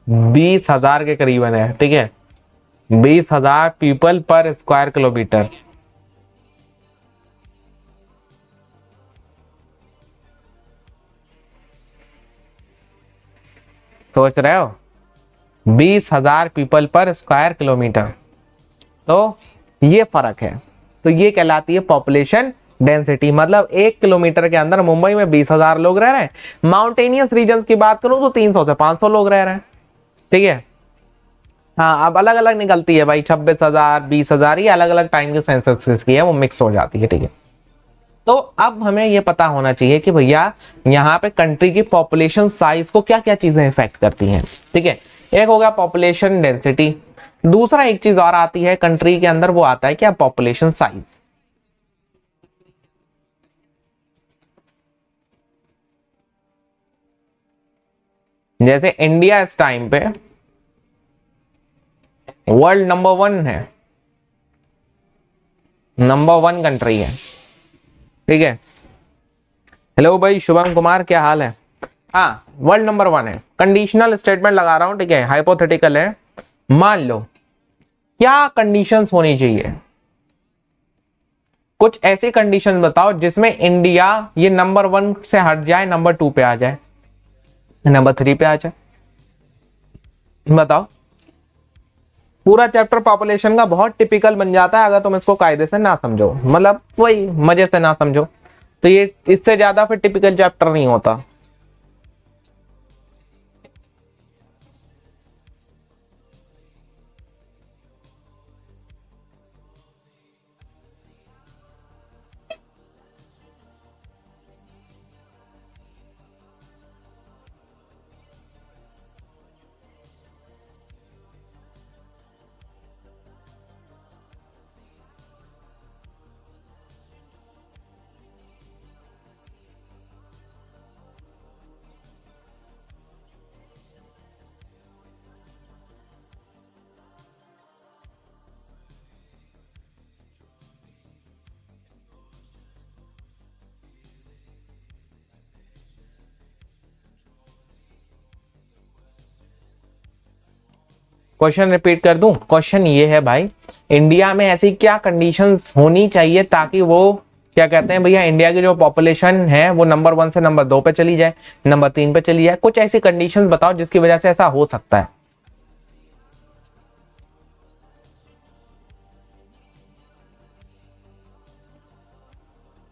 Speaker 1: 20,000 के करीबन है। ठीक है, 20,000 पीपल पर स्क्वायर किलोमीटर। सोच रहे हो, 20,000 पीपल पर स्क्वायर किलोमीटर, तो ये फर्क है। तो ये कहलाती है पॉपुलेशन डेंसिटी, मतलब 1 किलोमीटर के अंदर मुंबई में 20,000 लोग रह रहे हैं। माउंटेनियस रीजन की बात करूं तो 300 से 500 लोग रह रहे हैं। ठीक है, हाँ, अब अलग अलग निकलती है भाई, 26,000 20,000, ये अलग अलग टाइम के सेंसस की है, वो मिक्स हो जाती है। ठीक है, तो अब हमें ये पता होना चाहिए कि भैया यहाँ पे कंट्री की पॉपुलेशन साइज को क्या क्या चीजें इफेक्ट करती हैं। ठीक है, एक हो गया पॉपुलेशन डेंसिटी, दूसरा एक चीज और आती है कंट्री के अंदर, वो आता है क्या, पॉपुलेशन साइज। जैसे इंडिया इस टाइम पे वर्ल्ड नंबर 1 है, नंबर 1 कंट्री है। ठीक है, हेलो भाई शुभम कुमार, क्या हाल है? हाँ, वर्ल्ड नंबर 1 है। कंडीशनल स्टेटमेंट लगा रहा हूं, ठीक है, हाइपोथेटिकल है। मान लो क्या कंडीशंस होनी चाहिए, कुछ ऐसी कंडीशन बताओ जिसमें इंडिया ये नंबर 1 से हट जाए, नंबर 2 पे आ जाए, नंबर 3 पे आ जाए। बताओ। पूरा चैप्टर पॉपुलेशन का बहुत टिपिकल बन जाता है अगर तुम इसको कायदे से ना समझो, मतलब वही मजे से ना समझो, तो ये इससे ज्यादा फिर टिपिकल चैप्टर नहीं होता। क्वेश्चन रिपीट कर दूं? क्वेश्चन ये है भाई, इंडिया में ऐसी क्या कंडीशंस होनी चाहिए ताकि वो क्या कहते हैं भैया, इंडिया की जो पॉपुलेशन है वो नंबर 1 से नंबर 2 पे चली जाए, नंबर 3 पे चली जाए। कुछ ऐसी कंडीशंस बताओ जिसकी वजह से ऐसा हो सकता है।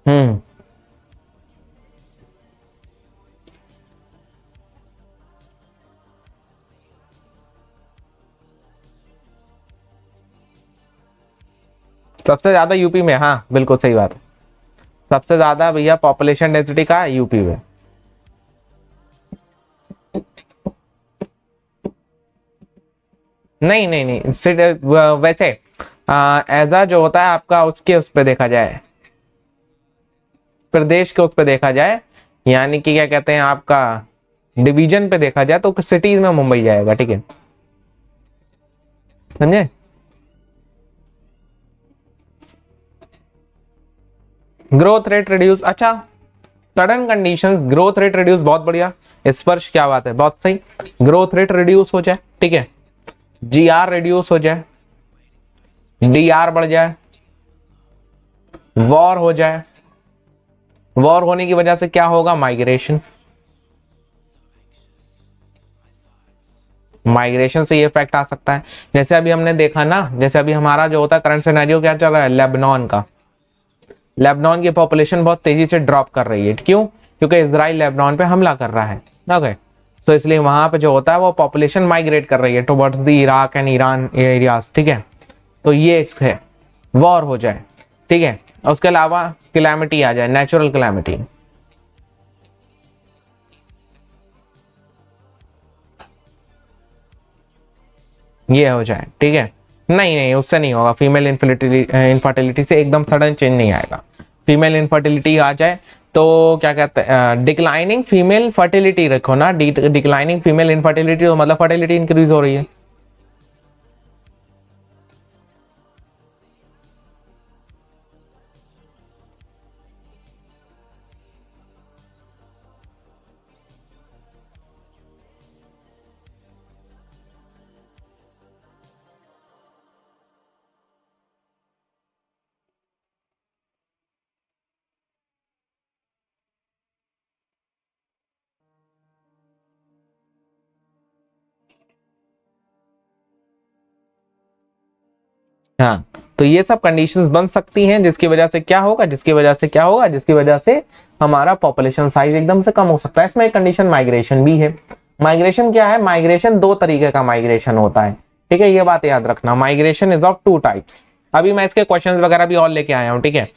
Speaker 1: हम्म। सबसे ज्यादा यूपी में, हाँ बिल्कुल सही बात है। सबसे ज्यादा भैया पॉपुलेशन डेंसिटी का यूपी में। नहीं नहीं नहीं, वैसे एज जो होता है आपका, उसके उस पे देखा जाए, प्रदेश के उस पे देखा जाए, यानी कि क्या कहते हैं आपका डिवीजन पे देखा जाए, तो सिटीज में मुंबई जाएगा। ठीक है, समझे? ग्रोथ रेट रिड्यूस, अच्छा sudden conditions, growth rate reduce, बहुत बढ़िया स्पर्श, क्या बात है, बहुत सही। ग्रोथ रेट रिड्यूस हो जाए, ठीक है, जीआर रिड्यूस हो जाए, डीआर बढ़ जाए, वॉर हो जाए। वॉर होने की वजह से क्या होगा? माइग्रेशन। माइग्रेशन से ये इफेक्ट आ सकता है। जैसे अभी हमने देखा ना, जैसे अभी हमारा जो होता है करंट सिनेरियो क्या चल रहा है, लेबनान का। लेबनान की पॉपुलेशन बहुत तेजी से ड्रॉप कर रही है। क्यों? क्योंकि इजराइल लेबनान पे हमला कर रहा है। ओके, तो इसलिए वहां पे जो होता है वो पॉपुलेशन माइग्रेट कर रही है towards the Iraq and Iran areas. ठीक है, तो ये एक है, वॉर हो जाए। ठीक है, उसके अलावा क्लैमिटी आ जाए, नेचुरल क्लैमिटी। ये हो जाए, ठीक है। नहीं नहीं, उससे नहीं होगा। फीमेल इनफर्टिलिटी से एकदम सडन चेंज नहीं आएगा। फीमेल इनफर्टिलिटी आ जाए तो क्या कहते हैं, डिक्लाइनिंग फीमेल फर्टिलिटी रखो ना, डिक्लाइनिंग फीमेल इनफर्टिलिटी, तो मतलब फर्टिलिटी इंक्रीज हो रही है। हाँ, तो ये सब कंडीशंस बन सकती हैं जिसकी वजह से क्या होगा, जिसकी वजह से क्या होगा, जिसकी वजह से हमारा पॉपुलेशन साइज एकदम से कम हो सकता है। इसमें एक कंडीशन माइग्रेशन भी है। माइग्रेशन क्या है? माइग्रेशन दो तरीके का माइग्रेशन होता है। ठीक है, ये बात याद रखना। Migration is of two types. अभी मैं इसके क्वेश्चंस वगैरह भी और लेके आया हूँ। ठीक है,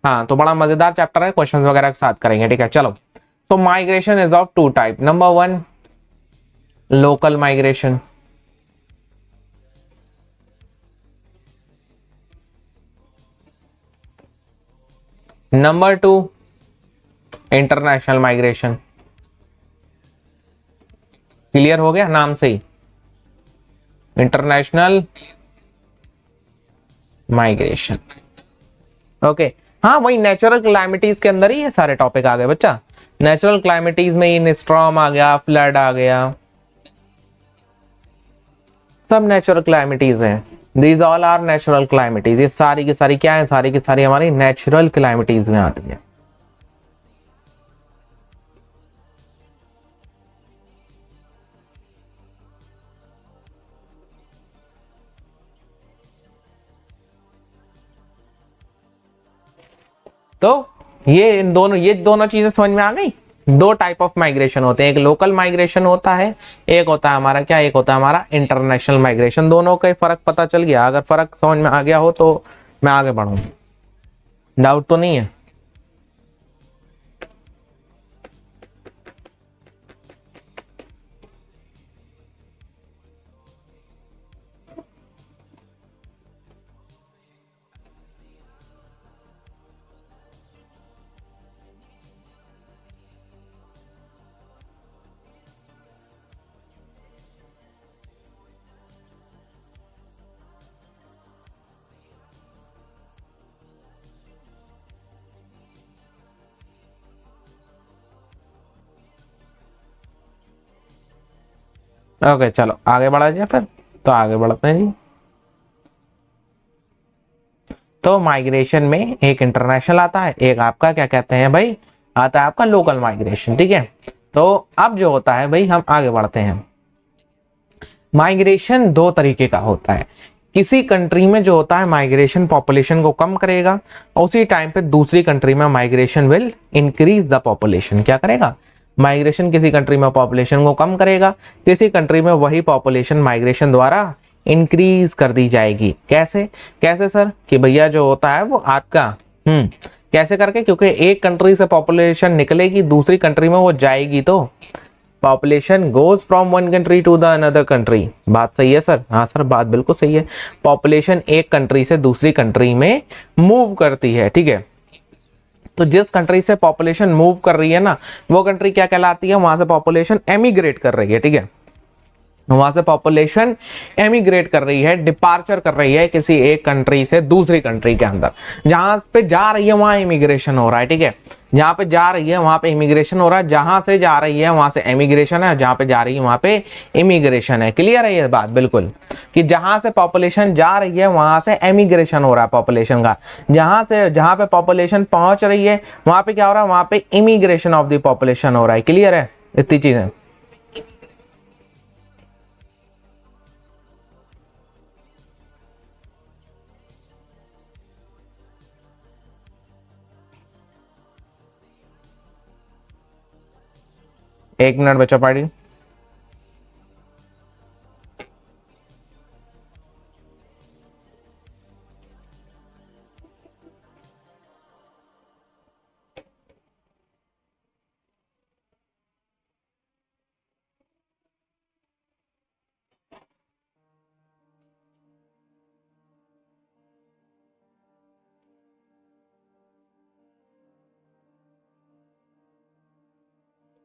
Speaker 1: हाँ, तो बड़ा मजेदार चैप्टर है, क्वेश्चन वगैरह के साथ करेंगे। ठीक है, चलो। तो migration is of two type. Number 1, local migration. Number 2, international migration. Clear हो गया नाम से ही, इंटरनेशनल माइग्रेशन। ओके, हाँ, वही नेचुरल क्लाइमेटीज के अंदर ही ये सारे टॉपिक आ गए बच्चा। नेचुरल क्लाइमेटीज में इन स्ट्रॉम आ गया, फ्लड आ गया, सब नेचुरल क्लाइमेटीज हैं। दीज ऑल आर नेचुरल क्लाइमेटीज, ये सारी की सारी क्या है, सारी की सारी हमारी नेचुरल क्लाइमेटीज में आती है। तो ये दोनों चीजें समझ में आ गई। दो टाइप ऑफ माइग्रेशन होते हैं, एक लोकल माइग्रेशन होता है, एक होता है हमारा क्या, एक होता है हमारा इंटरनेशनल माइग्रेशन। दोनों का फर्क पता चल गया? अगर फर्क समझ में आ गया हो तो मैं आगे बढ़ूं, डाउट तो नहीं है? ओके चलो आगे बढ़ा जाए फिर, तो आगे बढ़ते हैं जी। तो माइग्रेशन में एक इंटरनेशनल आता है, एक आपका क्या कहते हैं भाई, आता है आपका लोकल माइग्रेशन, ठीक है। तो अब जो होता है भाई, हम आगे बढ़ते हैं। माइग्रेशन दो तरीके का होता है। किसी कंट्री में जो होता है माइग्रेशन पॉपुलेशन को कम करेगा, उसी टाइम पे दूसरी कंट्री में migration will increase the population. क्या करेगा? माइग्रेशन किसी कंट्री में पॉपुलेशन को कम करेगा, किसी कंट्री में वही पॉपुलेशन माइग्रेशन द्वारा इंक्रीज कर दी जाएगी। कैसे कैसे सर? कि भैया जो होता है वो आपका कैसे करके, क्योंकि एक कंट्री से पॉपुलेशन निकलेगी, दूसरी कंट्री में वो जाएगी, तो population goes from one country to the another country. बात सही है सर? हाँ सर, बात बिल्कुल सही है। पॉपुलेशन एक कंट्री से दूसरी कंट्री में मूव करती है, ठीक है। तो जिस कंट्री से पॉपुलेशन मूव कर रही है ना, वो कंट्री क्या कहलाती है? वहां से पॉपुलेशन एमिग्रेट कर रही है, ठीक है। वहां से पॉपुलेशन एमिग्रेट कर रही है, डिपार्चर कर रही है किसी एक कंट्री से दूसरी कंट्री के अंदर। जहां पे जा रही है वहां इमिग्रेशन हो रहा है, ठीक है। जहां पे जा रही है वहां पे इमिग्रेशन हो रहा है, जहां से जा रही है वहां से एमिग्रेशन है, जहां पे जा रही है वहां पे इमिग्रेशन है। क्लियर है ये बात? बिल्कुल, कि जहां से पॉपुलेशन जा रही है वहां से एमिग्रेशन हो रहा है पॉपुलेशन का, जहां पे पॉपुलेशन पहुंच रही है वहां पे क्या हो रहा है? वहां पे इमिग्रेशन ऑफ द पॉपुलेशन हो रहा है। क्लियर है? इतनी चीजें। एक मिनट बच्चा पढ़ी।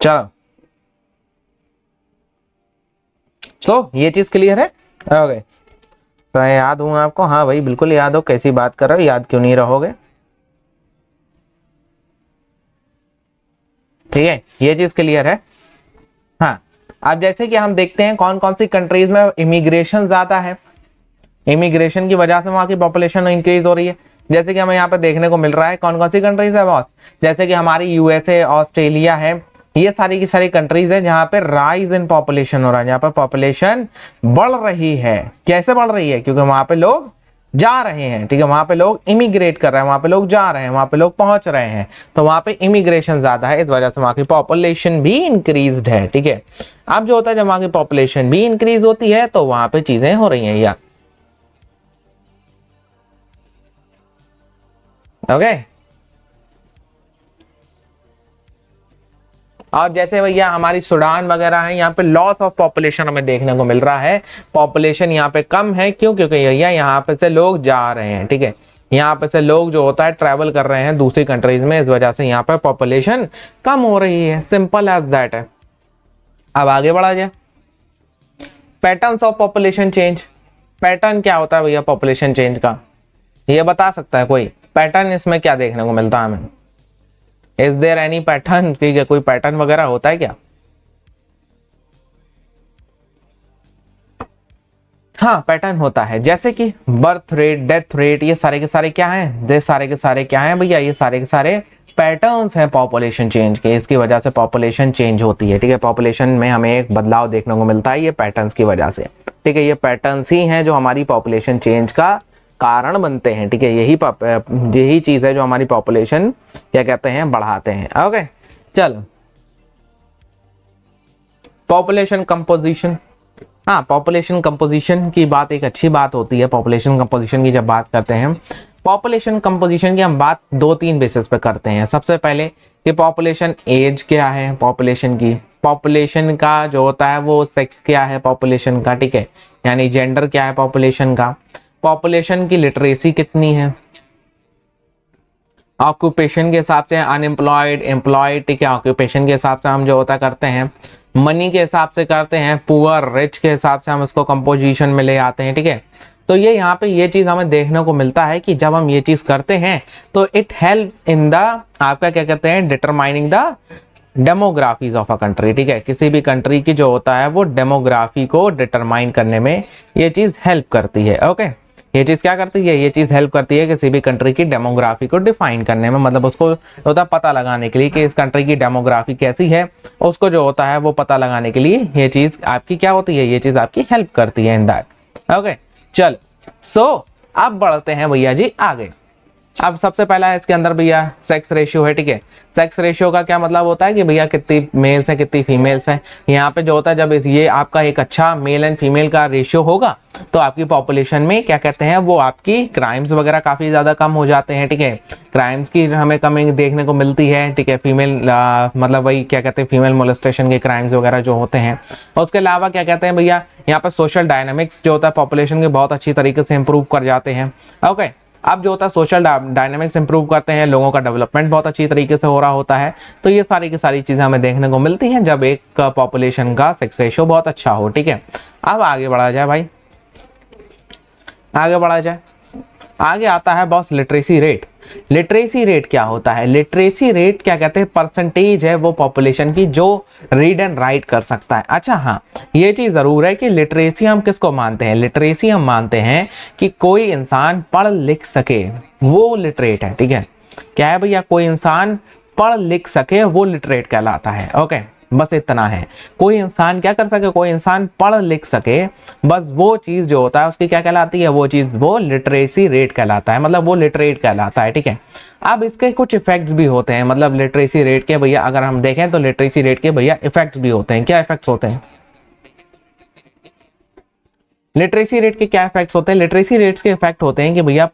Speaker 1: चलो, तो ये चीज क्लियर है? ओके, तो मैं याद हूँ आपको? हाँ भाई बिल्कुल याद हो, कैसी बात कर रहे हो, याद क्यों नहीं रहोगे? ठीक है, ये चीज क्लियर है। हाँ, अब जैसे कि हम देखते हैं कौन कौन सी कंट्रीज में इमिग्रेशन ज्यादा है, इमिग्रेशन की वजह से वहां की पॉपुलेशन इंक्रीज हो रही है। जैसे कि हमें यहाँ पे देखने को मिल रहा है कौन कौन सी कंट्रीज है बॉस, जैसे कि हमारी यूएसए, ऑस्ट्रेलिया है, ये सारी की सारी कंट्रीज है जहां पे राइज इन पॉपुलेशन हो रहा है, जहां पे पॉपुलेशन बढ़ रही है। कैसे बढ़ रही है? क्योंकि वहां पे लोग जा रहे हैं, ठीक है। वहां पे लोग इमिग्रेट कर रहे हैं, वहां पे लोग जा रहे हैं, वहां पे लोग पहुंच रहे हैं, तो वहां पे इमिग्रेशन ज्यादा है, इस वजह से वहां की पॉपुलेशन भी इंक्रीज है, ठीक है। अब जो होता है जब वहां की पॉपुलेशन भी इंक्रीज होती है तो वहां पे चीजें हो रही हैं यार। ओके, और जैसे भैया हमारी सूडान वगैरह है, यहाँ पे लॉस ऑफ पॉपुलेशन हमें देखने को मिल रहा है, पॉपुलेशन यहाँ पे कम है। क्यों? क्योंकि भैया यहाँ पे से लोग जा रहे हैं, ठीक है। यहाँ पे से लोग जो होता है ट्रैवल कर रहे हैं दूसरी कंट्रीज में, इस वजह से यहाँ पे पॉपुलेशन कम हो रही है। सिंपल एज दैट है। अब आगे बढ़ा जाए, patterns of population change. Pattern क्या होता है भैया पॉपुलेशन चेंज का, ये बता सकता है कोई? पैटर्न इसमें क्या देखने को मिलता है हमें? Is there any pattern? ठीक है, कोई पैटर्न वगैरह होता है क्या? हाँ पैटर्न होता है, जैसे कि बर्थ रेट, डेथ रेट, ये सारे के सारे क्या हैं, ये सारे के सारे क्या हैं भैया, ये सारे के सारे पैटर्न्स हैं पॉपुलेशन चेंज के। इसकी वजह से पॉपुलेशन चेंज होती है, ठीक है, पॉपुलेशन में हमें एक बदलाव देखने को मिलता है ये पैटर्न्स की वजह से, ठीक है। ये पैटर्न्स ही हैं जो हमारी पॉपुलेशन चेंज का कारण बनते हैं, ठीक है। यही चीज है जो हमारी पॉपुलेशन क्या कहते हैं, बढ़ाते हैं। ओके चलो, पॉपुलेशन कंपोजिशन। हाँ, पॉपुलेशन कंपोजिशन की बात एक अच्छी बात होती है। पॉपुलेशन कंपोजिशन की जब बात करते हैं, पॉपुलेशन कंपोजिशन की हम बात 2-3 बेसिस पे करते हैं। सबसे पहले कि पॉपुलेशन एज क्या है पॉपुलेशन की, पॉपुलेशन का जो होता है वो सेक्स क्या है पॉपुलेशन का, ठीक है, यानी जेंडर क्या है पॉपुलेशन का, पॉपुलेशन की लिटरेसी कितनी है, ऑक्यूपेशन के हिसाब से अनएम्प्लॉयड, एम्प्लॉयड, ठीक है, ऑक्यूपेशन के हिसाब से हम जो होता करते हैं, मनी के हिसाब से करते हैं, पुअर रिच के हिसाब से हम इसको कंपोजिशन में ले आते हैं, ठीक है। तो ये यहाँ पे ये चीज हमें देखने को मिलता है कि जब हम ये चीज करते हैं तो इट हेल्प इन द, आपका क्या कहते हैं, determining the demographics of a country, ठीक है। किसी भी कंट्री की जो होता है वो डेमोग्राफी को डिटरमाइन करने में ये चीज हेल्प करती है। ओके, ये चीज क्या करती है, ये चीज हेल्प करती है किसी भी कंट्री की डेमोग्राफी को डिफाइन करने में, मतलब उसको होता है पता लगाने के लिए कि इस कंट्री की डेमोग्राफी कैसी है, उसको जो होता है वो पता लगाने के लिए ये चीज आपकी क्या होती है, ये चीज आपकी हेल्प करती है इन दैट। ओके चल, सो अब बढ़ते हैं भैया जी आगे। अब सबसे पहला है इसके अंदर भैया सेक्स रेशियो है, ठीक है। सेक्स रेशियो का क्या मतलब होता है कि भैया कितनी मेल्स हैं कितनी फीमेल्स हैं। यहाँ पे जो होता है जब ये आपका एक अच्छा मेल एंड फीमेल का रेशियो होगा तो आपकी पॉपुलेशन में क्या कहते हैं वो आपकी क्राइम्स वगैरह काफी ज्यादा कम हो जाते हैं, ठीक है। क्राइम्स की हमें कमी देखने को मिलती है, ठीक है। फीमेल मतलब वही क्या कहते हैं फीमेल मोलेस्टेशन के क्राइम्स वगैरह जो होते हैं। और उसके अलावा क्या कहते हैं भैया यहाँ पे सोशल डायनामिक्स जो होता है पॉपुलेशन के बहुत अच्छी तरीके से इंप्रूव कर जाते हैं। ओके, अब जो होता है सोशल डायनामिक्स इंप्रूव करते हैं, लोगों का डेवलपमेंट बहुत अच्छी तरीके से हो रहा होता है। तो ये सारी की सारी चीजें हमें देखने को मिलती हैं जब एक पॉपुलेशन का सेक्स रेशियो बहुत अच्छा हो, ठीक है। अब आगे बढ़ा जाए भाई, आगे बढ़ा जाए। आगे आता है boss literacy rate. Literacy rate क्या होता है, लिटरेसी रेट क्या कहते हैं, परसेंटेज है वो पॉपुलेशन की जो रीड एंड राइट कर सकता है। अच्छा हाँ, ये चीज जरूर है कि लिटरेसी हम किसको मानते हैं, लिटरेसी हम मानते हैं कि कोई इंसान पढ़ लिख सके वो लिटरेट है, ठीक है। क्या है भैया, कोई इंसान पढ़ लिख सके वो लिटरेट कहलाता है। ओके, बस इतना है, कोई इंसान क्या कर सके, कोई इंसान पढ़ लिख सके, बस वो चीज जो होता है उसकी क्या कहलाती है, वो चीज वो लिटरेसी रेट कहलाता है, मतलब वो लिटरेट कहलाता है, ठीक है। अब इसके कुछ इफेक्ट्स भी होते हैं, मतलब लिटरेसी रेट के भैया अगर हम देखें तो लिटरेसी रेट के भैया इफेक्ट्स भी होते हैं। क्या इफेक्ट्स होते हैं, लिटरेसी रेट के क्या इफेक्ट्स होते हैं, लिटरेसी रेट्स के इफेक्ट होते हैं कि भैया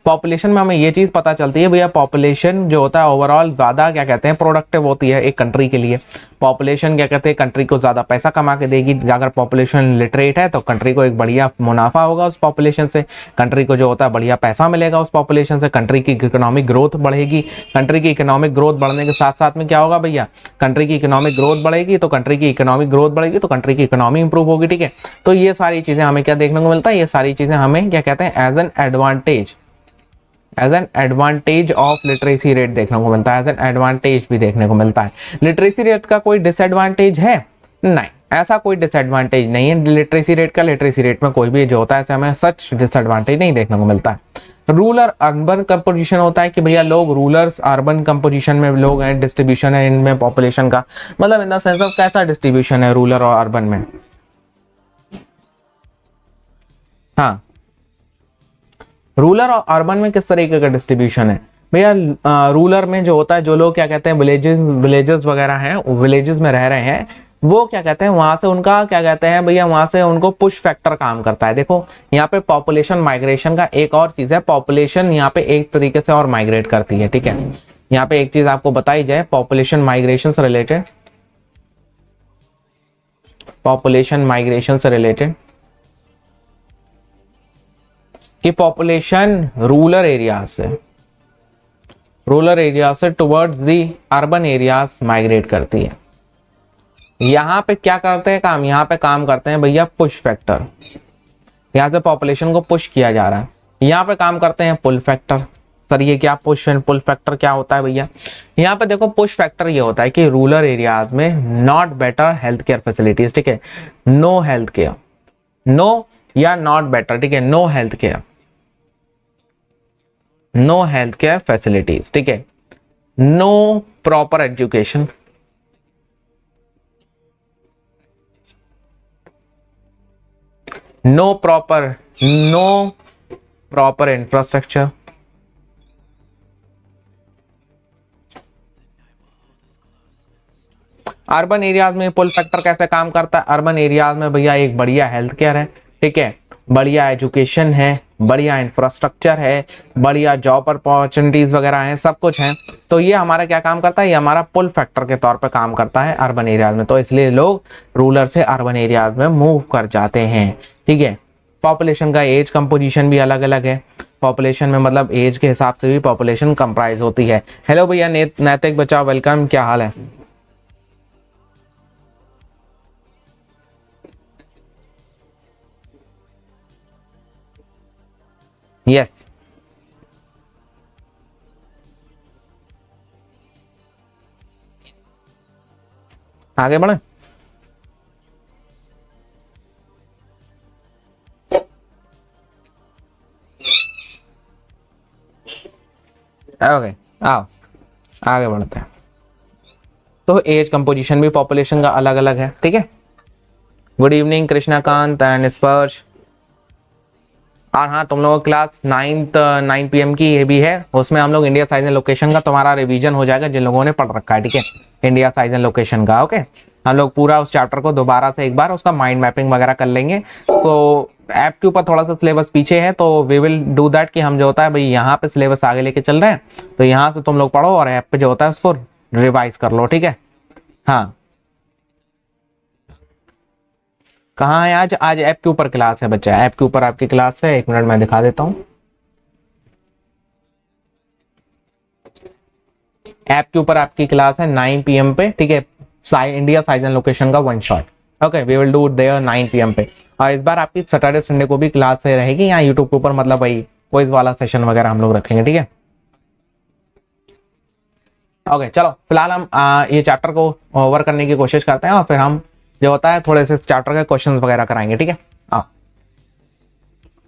Speaker 1: पॉपुलेशन में हमें ये चीज पता चलती है भैया पॉपुलेशन जो होता है ओवरऑल ज्यादा क्या कहते हैं प्रोडक्टिव होती है एक कंट्री के लिए। पॉपुलेशन क्या कहते हैं कंट्री को ज्यादा पैसा कमा के देगी। अगर पॉपुलेशन लिटरेट है तो कंट्री को एक बढ़िया मुनाफा होगा उस पॉपुलेशन से, कंट्री को जो होता है बढ़िया पैसा मिलेगा उस पॉपुलेशन से, कंट्री की इकोनॉमिक ग्रोथ बढ़ेगी। कंट्री की इकोनॉमिक ग्रोथ बढ़ने के साथ साथ में क्या होगा भैया, कंट्री की इकोनॉमिक ग्रोथ बढ़ेगी तो कंट्री की इकोनॉमिक ग्रोथ बढ़ेगी तो कंट्री की इकोनॉमी इंप्रूव होगी, ठीक है। तो ये सारी चीजें हमें क्या देखने को मिलता है, ये सारी चीजें हमें क्या कहते हैं as an advantage of literacy rate देखने को मिलता है, एज एन एडवांटेज भी देखने को मिलता है। लिटरेसी रेट का कोई डिसएडवांटेज है नहीं, ऐसा कोई डिसएडवांटेज नहीं है लिटरेसी रेट का। लिटरेसी रेट में कोई भी जो होता है हमें सच डिसएडवांटेज नहीं देखने को मिलता है। रूरल अर्बन कंपोजिशन होता है कि भैया लोग रूरल्स अर्बन कंपोजिशन में लोग हैं, डिस्ट्रीब्यूशन है इनमें पॉपुलेशन का, मतलब इन द सेंस ऑफ कैसा डिस्ट्रीब्यूशन है रूरल और अर्बन में। हाँ, रूरल और अर्बन में किस तरीके का डिस्ट्रीब्यूशन है भैया, रूरल में जो होता है जो लोग क्या कहते हैं विलेजेस वगैरह हैं, विलेजेस में रह रहे हैं, वो क्या कहते हैं वहां से उनका क्या कहते हैं भैया वहां से उनको पुश फैक्टर काम करता है। देखो यहाँ पे पॉपुलेशन माइग्रेशन का एक और चीज है, पॉपुलेशन यहाँ पे एक तरीके से और माइग्रेट करती है, ठीक है। यहाँ पे एक चीज आपको बताई जाए पॉपुलेशन माइग्रेशन से रिलेटेड, पॉपुलेशन माइग्रेशन से रिलेटेड कि पॉपुलेशन रूरल एरिया से towards the urban areas migrate करती है। यहां पे क्या करते हैं काम, यहां पे काम करते हैं भैया पुश फैक्टर, यहां से पॉपुलेशन को पुश किया जा रहा है, यहां पे काम करते हैं पुल फैक्टर। सर ये क्या पुश एंड पुल फैक्टर क्या होता है भैया, यहाँ पे देखो पुश फैक्टर ये होता है कि रूरल एरियाज में not better health care facilities, ठीक है, नो हेल्थ केयर, नो या नॉट बेटर, ठीक है, no health care, no health care facilities, ठीक है, no proper education, no proper infrastructure, urban areas में पुल फैक्टर कैसे काम करता है? अर्बन एरियाज में भैया एक बढ़िया हेल्थ केयर है, ठीक है, बढ़िया एजुकेशन है, बढ़िया इंफ्रास्ट्रक्चर है, बढ़िया जॉब अपॉर्चुनिटीज वगैरह हैं, सब कुछ है। तो ये हमारा क्या काम करता है? ये हमारा पुल फैक्टर के तौर पे काम करता है अर्बन एरियाज में। तो इसलिए लोग रूरल से अर्बन एरियाज में मूव कर जाते हैं, ठीक है। पॉपुलेशन का एज कंपोजिशन भी अलग अलग है। पॉपुलेशन में मतलब एज के हिसाब से भी पॉपुलेशन कंप्राइज होती है। हेलो भैया नैतिक बचाओ, वेलकम, क्या हाल है? यस, आगे बढ़े। ओके, आओ आगे बढ़ते हैं। तो एज कंपोजिशन भी पॉपुलेशन का अलग अलग है, ठीक है। गुड इवनिंग कृष्णाकांत एंड स्पर्श। और हाँ, तुम लोगों की क्लास 9 PM की ये भी है, उसमें हम लोग इंडिया साइज एंड लोकेशन का तुम्हारा रिवीजन हो जाएगा जिन लोगों ने पढ़ रखा है, ठीक है, इंडिया साइज एंड लोकेशन का। ओके, हम लोग पूरा उस चैप्टर को दोबारा से एक बार उसका माइंड मैपिंग वगैरह कर लेंगे। तो ऐप के ऊपर थोड़ा सा सिलेबस पीछे है, तो वी विल डू दैट कि हम जो होता है भाई यहाँ पे सिलेबस आगे लेके चल रहे हैं, तो यहाँ से तुम लोग पढ़ो और ऐप पे जो होता है उसको रिवाइज कर लो, ठीक है। हाँ, कहाँ है आज? आज ऐप के ऊपर क्लास है बच्चा, ऐप के ऊपर आपकी क्लास है। एक मिनट मैं दिखा देता हूँ। ऐप के ऊपर आपकी क्लास है 9 PM पे, ठीक है, इंडिया साइज एंड लोकेशन का one shot. Okay, we will do there 9 PM पे। और इस बार आपकी सैटरडे संडे को भी क्लास रहेगी यहाँ यूट्यूब के ऊपर, मतलब भाई क्विज वाला सेशन वगैरह हम लोग रखेंगे, ठीक है। ओके, चलो फिलहाल हम ये चैप्टर को ओवर करने की कोशिश करते हैं और फिर हम जो होता है थोड़े से चैप्टर के क्वेश्चंस वगैरह कराएंगे, ठीक है। हाँ,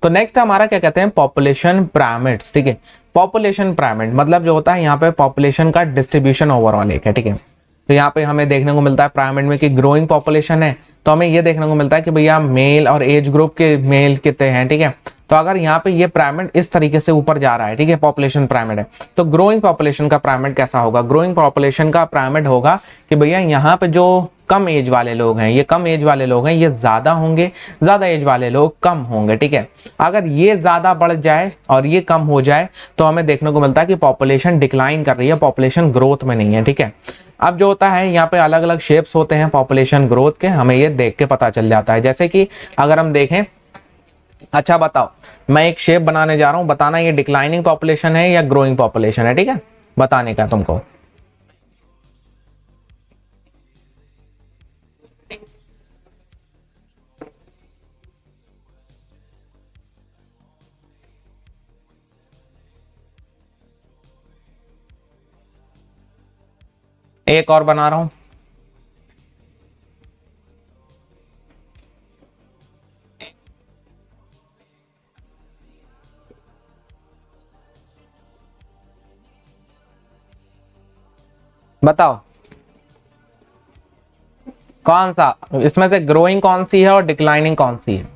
Speaker 1: तो नेक्स्ट हमारा क्या कहते हैं? पॉपुलेशन पिरामिड्स, ठीक है। पॉपुलेशन पिरामिड मतलब जो होता है यहाँ पे पॉपुलेशन का डिस्ट्रीब्यूशन ओवरऑल एक है, ठीक है। तो यहाँ पे हमें देखने को मिलता है पिरामिड में कि ग्रोइंग पॉपुलेशन है, तो हमें ये देखने को मिलता है कि भैया मेल और एज ग्रुप के मेल कितने हैं, ठीक है। तो अगर यहाँ पे ये पिरामिड इस तरीके से ऊपर जा रहा है, ठीक है, पॉपुलेशन पिरामिड है, तो ग्रोइंग पॉपुलेशन का पिरामिड कैसा होगा? ग्रोइंग पॉपुलेशन का पिरामिड होगा कि भैया यहाँ पे जो कम एज वाले लोग हैं, ये कम एज वाले लोग हैं, ये ज्यादा होंगे, ज्यादा एज वाले लोग कम होंगे, ठीक है। अगर ये ज्यादा बढ़ जाए और ये कम हो जाए तो हमें देखने को मिलता है कि पॉपुलेशन डिक्लाइन कर रही है, पॉपुलेशन ग्रोथ में नहीं है, ठीक है। अब जो होता है यहाँ पे अलग अलग शेप्स होते हैं पॉपुलेशन ग्रोथ के, हमें ये देख के पता चल जाता है। जैसे कि अगर हम देखें, अच्छा बताओ, मैं एक शेप बनाने जा रहा हूं, बताना ये डिक्लाइनिंग पॉपुलेशन है या ग्रोइंग पॉपुलेशन है, ठीक है, बताने का तुमको। एक और बना रहा हूं, बताओ कौन सा इसमें से ग्रोइंग कौन सी है और डिक्लाइनिंग कौन सी है?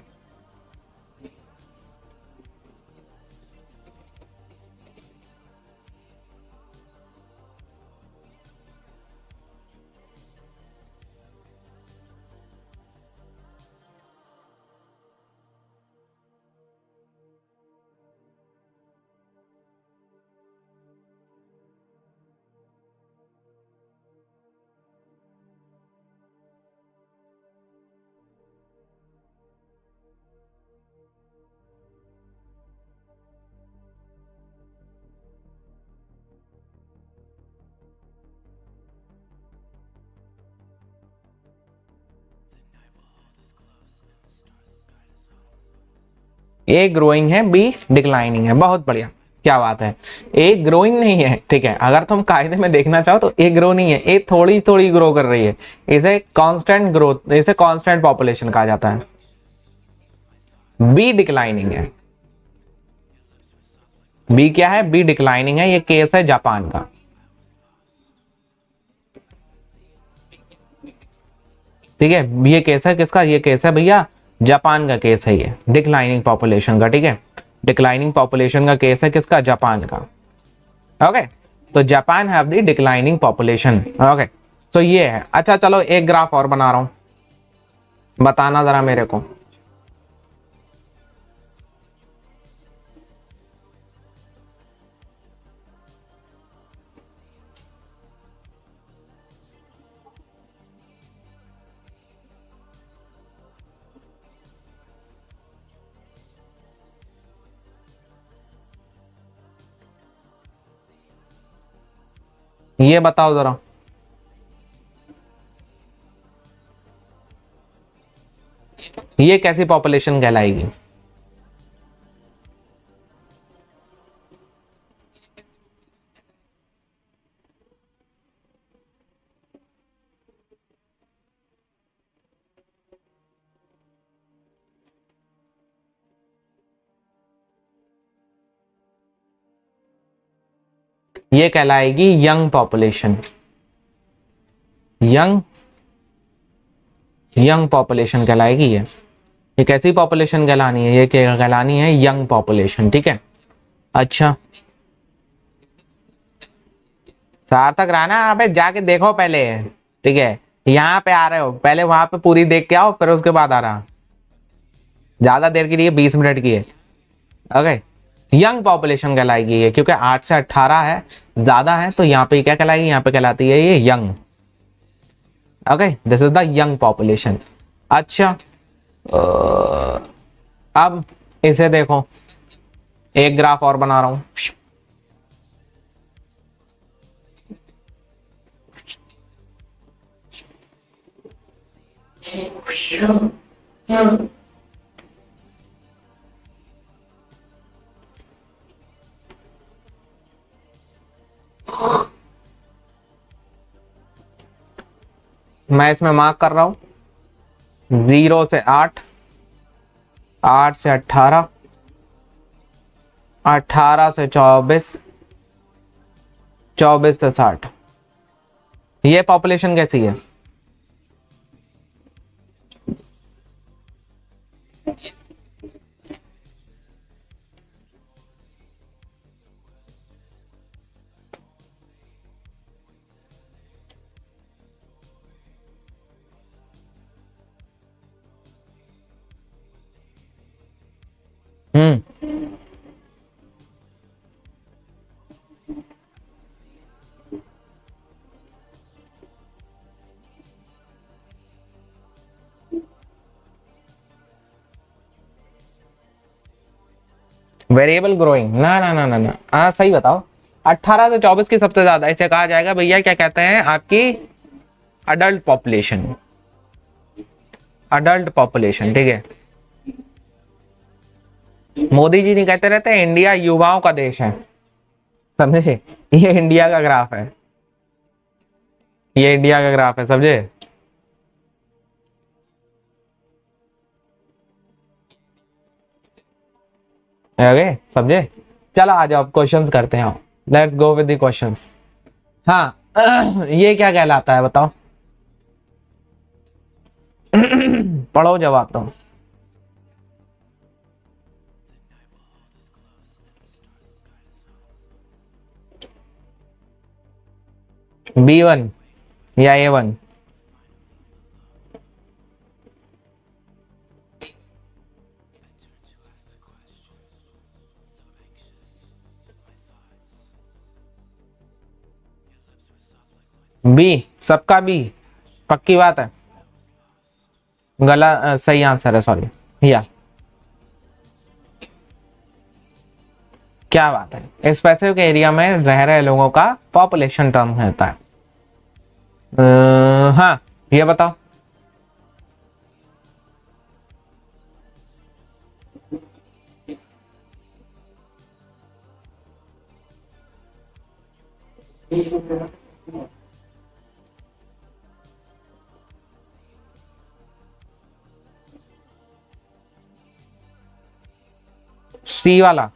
Speaker 1: ए ग्रोइंग है, बी डिक्लाइनिंग है, बहुत बढ़िया, क्या बात है। ए ग्रोइंग नहीं है, ठीक है, अगर तुम कायदे में देखना चाहो तो ए ग्रो नहीं है, ए थोड़ी थोड़ी ग्रो कर रही है, इसे कांस्टेंट ग्रोथ, इसे कांस्टेंट पॉपुलेशन कहा जाता है। बी डिक्लाइनिंग है। बी क्या है? बी डिक्लाइनिंग है। ये केस है जापान का। ठीक है, ये केस है किसका? ये केस है भैया जापान का केस है, ये डिक्लाइनिंग पॉपुलेशन का। ठीक है, डिक्लाइनिंग पॉपुलेशन का केस है किसका? जापान का। ओके, तो Japan have the declining population. Okay, तो ये है। अच्छा चलो एक ग्राफ और बना रहा हूं, बताना जरा मेरे को। ये बताओ जरा, ये कैसी पॉपुलेशन कहलाएगी? ये कहलाएगी young population. Young young population कहलाएगी ये कैसी पॉपुलेशन कहलानी है? ये क्या कहलानी है? Young population. ठीक है, अच्छा सार्थक राणा आप जाके देखो पहले। ठीक है, यहाँ पे आ रहे हो पहले वहां पे पूरी देख के आओ, फिर उसके बाद आ रहा। ज्यादा देर के लिए 20 मिनट की है। ओके, यंग पॉपुलेशन कहलाएगी ये, क्योंकि 8 से 18 है, ज्यादा है, तो यहाँ पे क्या कहलाएगी? यहाँ पे कहलाती है ये young. Okay, this is the young population. अच्छा अब इसे देखो, एक ग्राफ और बना रहा हूं। मैं इसमें मार्क कर रहा हूं 0 से 8, 8 से 18, 18 से 24, 24 से 60। ये पॉपुलेशन कैसी है? हम्म, वेरिएबल ग्रोइंग? ना ना ना ना ना, हाँ सही बताओ। 18 से 24 की सबसे ज्यादा, इसे कहा जाएगा भैया, क्या कहते हैं, आपकी अडल्ट पॉपुलेशन। Adult population. ठीक है, मोदी जी नहीं कहते रहते इंडिया युवाओं का देश है, समझे? ये इंडिया का ग्राफ है, ये इंडिया का ग्राफ है, समझे? ओके, समझे? चलो आ जाओ, क्वेश्चंस करते हैं। Let's go with the questions. हाँ ये क्या कहलाता है बताओ? पढ़ो जवाब तो। B1 या A1? बी, सबका बी, पक्की बात है? गलत, सही आंसर है, सॉरी। या क्या बात है, स्पेसिफिक एरिया में रह रहे लोगों का पॉपुलेशन टर्म होता है। हाँ ये बताओ। सी वाला,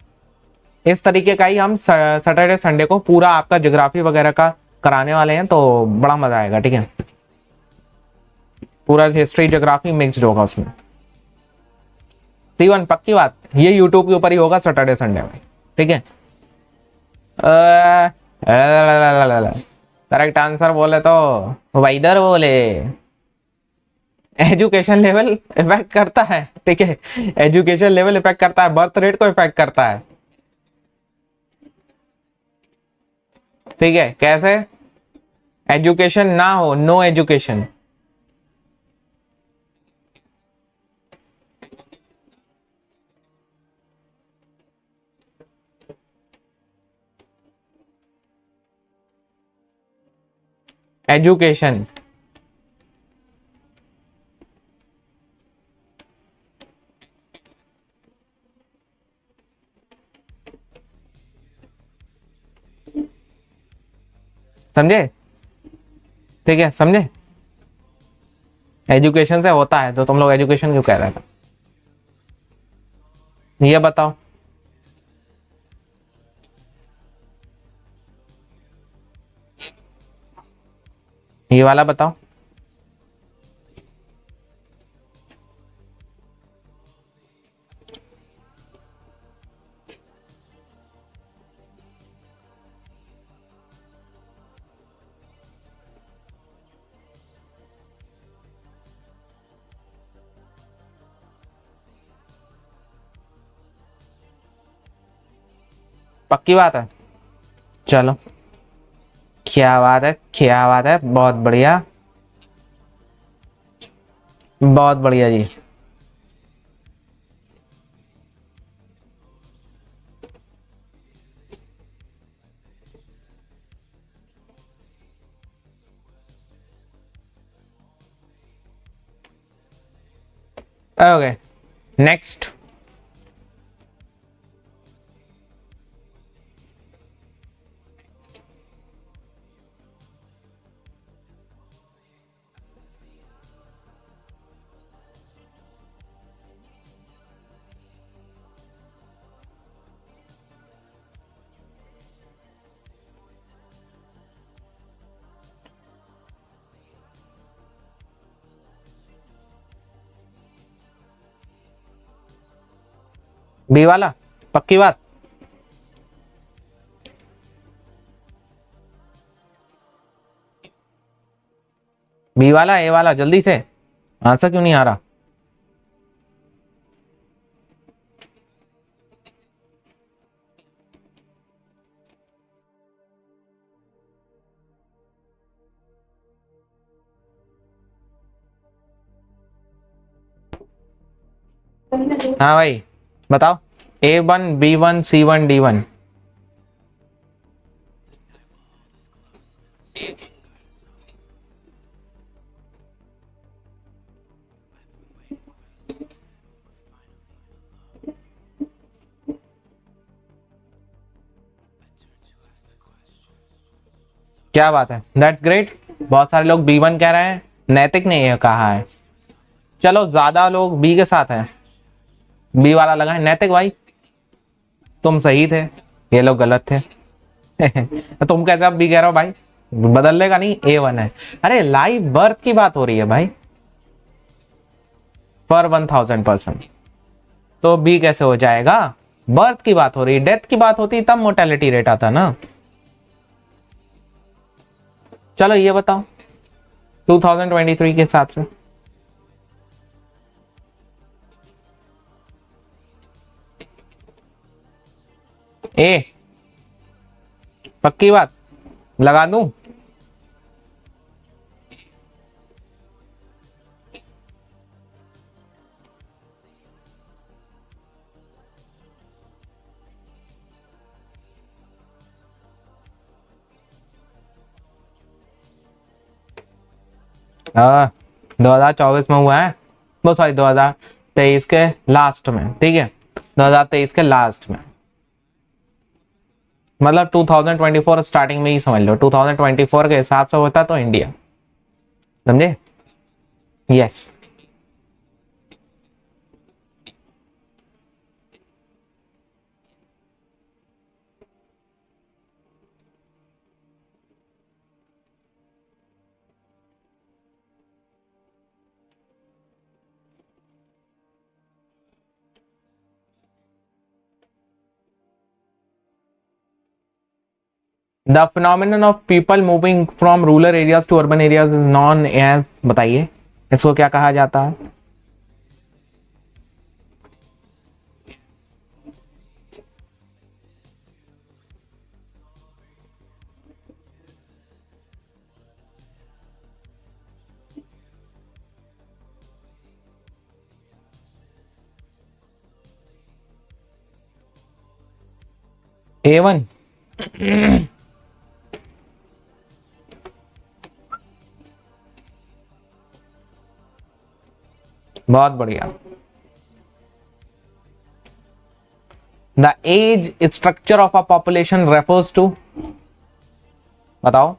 Speaker 1: इस तरीके का ही हम सैटरडे संडे को पूरा आपका ज्योग्राफी वगैरह का कराने वाले हैं, तो बड़ा मजा आएगा। ठीक है, पूरा हिस्ट्री ज्योग्राफी मिक्सड होगा उसमें। C1 पक्की बात, ये यूट्यूब के ऊपर ही होगा सैटरडे संडे में। ठीक है, करेक्ट आंसर बोले तो वाइदर बोले, एजुकेशन लेवल इफेक्ट करता है। ठीक है, एजुकेशन लेवल इफेक्ट करता है, बर्थ रेट को इफेक्ट करता है। ठीक है, कैसे? एजुकेशन ना हो, नो एजुकेशन, एजुकेशन। समझे? ठीक है, समझे? एजुकेशन से होता है, तो तुम लोग एजुकेशन क्यों कह रहे थे? ये बताओ, ये वाला बताओ। पक्की बात है? चलो, क्या बात है, क्या बात है, बहुत बढ़िया, बहुत बढ़िया जी। Okay, next. बी वाला, पक्की बात? बी वाला, ए वाला, जल्दी से आंसर क्यों नहीं आ रहा? हाँ भाई, बताओ। A1, B1, C1, D1। क्या बात है, दैट्स ग्रेट। बहुत सारे लोग B1 कह रहे हैं, नैतिक ने ये कहा है। चलो, ज्यादा लोग बी के साथ हैं, बी वाला लगा है। नैतिक भाई, तुम सही थे, ये लोग गलत थे। तुम कैसे अब बी कह रहे हो भाई? बदलने का नहीं, A1 है। अरे लाइव बर्थ की बात हो रही है भाई, पर 1000%, तो बी कैसे हो जाएगा? बर्थ की बात हो रही है, डेथ की बात होती तब मोर्टेलिटी रेट आता ना। चलो ये बताओ, 2023 के हिसाब से। ए, पक्की बात, लगा दूं? हाँ, 2024 में हुआ है, वो सॉरी 2023 के लास्ट में। ठीक है, 2023 के लास्ट में, मतलब 2024 स्टार्टिंग में ही समझ लो। 2024 के हिसाब से होता तो इंडिया, समझे? Yes. The phenomenon of people moving from rural areas to urban areas is known as, बताइए इसको क्या कहा जाता है? A1। बहुत बढ़िया। The age structure of a population refers to, बताओ।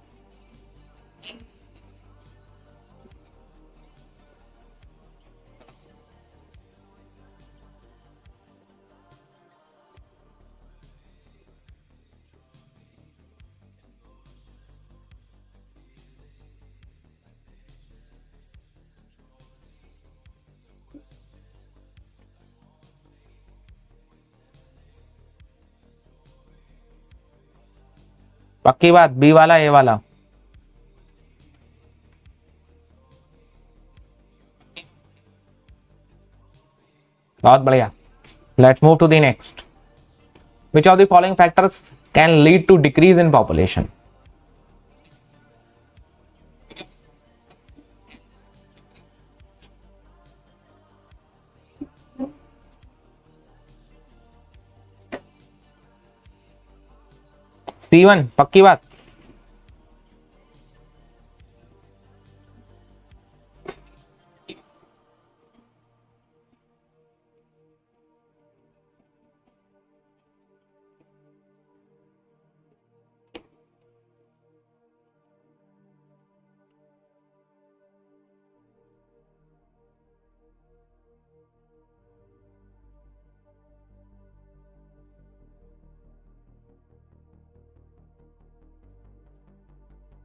Speaker 1: पक्की बात, बी वाला, ए वाला? बहुत बढ़िया। Let's move to the next. Which of the following factors can lead to decrease in population? C1 पक्की बात?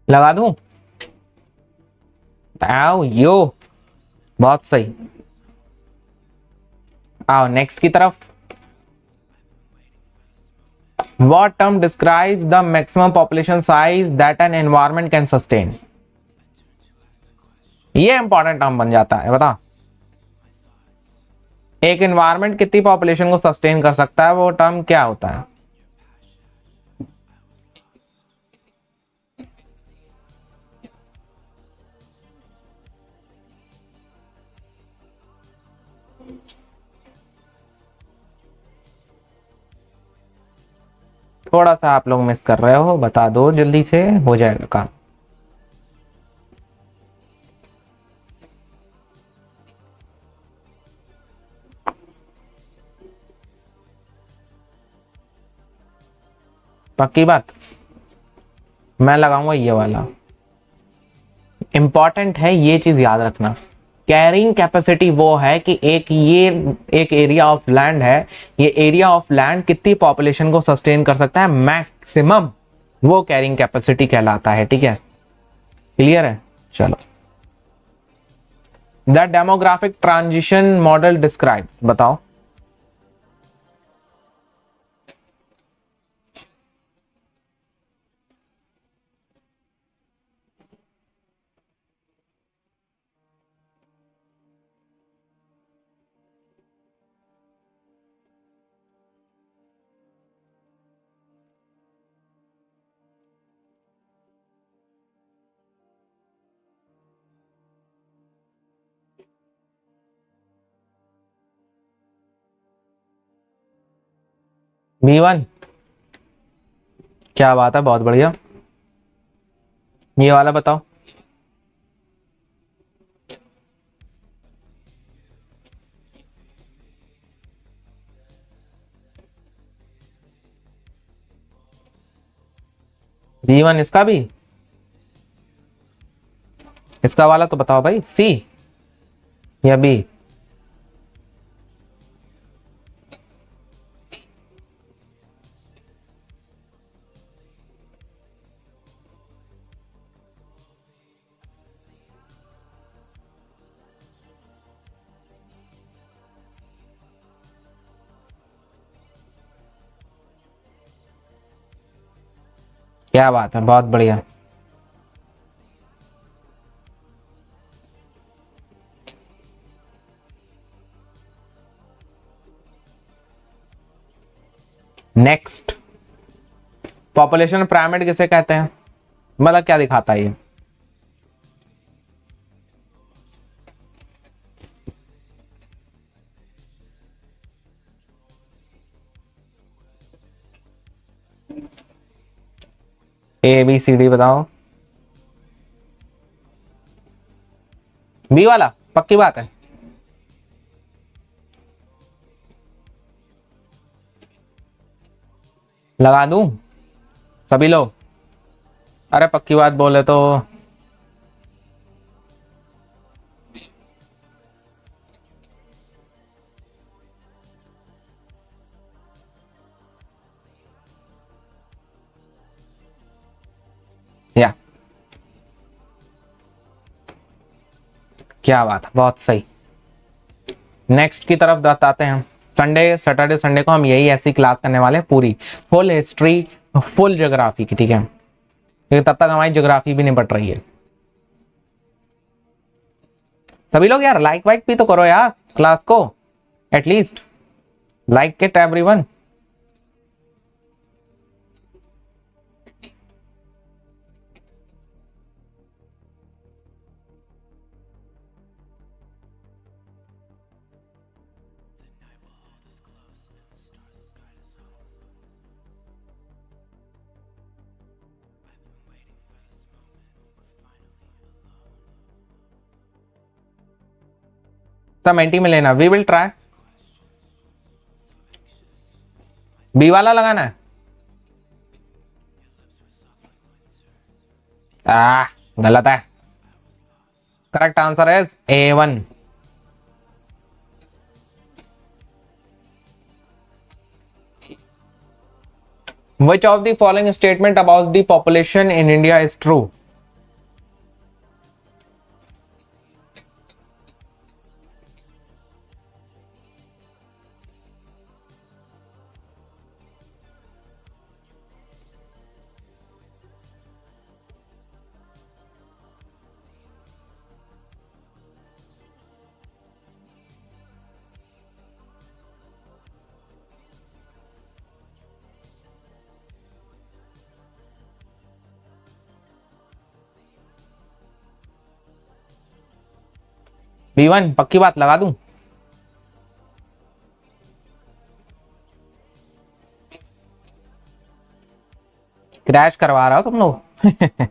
Speaker 1: लगा दूं? आओ यो, बहुत सही। आओ नेक्स्ट की तरफ। What term describes the maximum population size that an environment can sustain? ये इंपॉर्टेंट टर्म बन जाता है, बता। एक एनवायरनमेंट कितनी पॉपुलेशन को सस्टेन कर सकता है, वो टर्म क्या होता है? थोड़ा सा आप लोग मिस कर रहे हो, बता दो जल्दी से, हो जाएगा काम। पक्की बात? मैं लगाऊंगा ये वाला। इंपॉर्टेंट है, ये चीज याद रखना। कैरिंग कैपेसिटी वो है कि एक एरिया ऑफ लैंड है, ये एरिया ऑफ लैंड कितनी पॉपुलेशन को सस्टेन कर सकता है मैक्सिमम, वो कैरिंग कैपेसिटी कहलाता है। ठीक है, क्लियर है? चलो। The demographic transition model describe, बताओ। B1, क्या बात है, बहुत बढ़िया। ये वाला बताओ। B1 इसका भी? इसका वाला तो बताओ भाई, सी या बी? क्या बात है, बहुत बढ़िया। नेक्स्ट, पॉपुलेशन पिरामिड किसे कहते हैं, मतलब क्या दिखाता है ये? ABCD बताओ। बी वाला पक्की बात है। लगा दूं सभी लोग? अरे पक्की बात बोले तो या, क्या बात है, बहुत सही। नेक्स्ट की तरफ बताते हैं। संडे सैटरडे संडे को हम यही ऐसी क्लास करने वाले हैं, पूरी फुल हिस्ट्री फुल ज्योग्राफी की, ठीक है, क्योंकि तब तक हमारी ज्योग्राफी भी निपट रही है। सभी लोग यार लाइक वाइक भी तो करो यार क्लास को, एटलीस्ट लाइक इट एवरीवन। कमेंटी में लेना, वी विल ट्राई। बी वाला लगाना है। गलत है। करेक्ट आंसर है A1। Which of the following statement about the population in India is true? B1 पक्की बात, लगा दूं? क्रैश करवा रहा हो तुम लोग।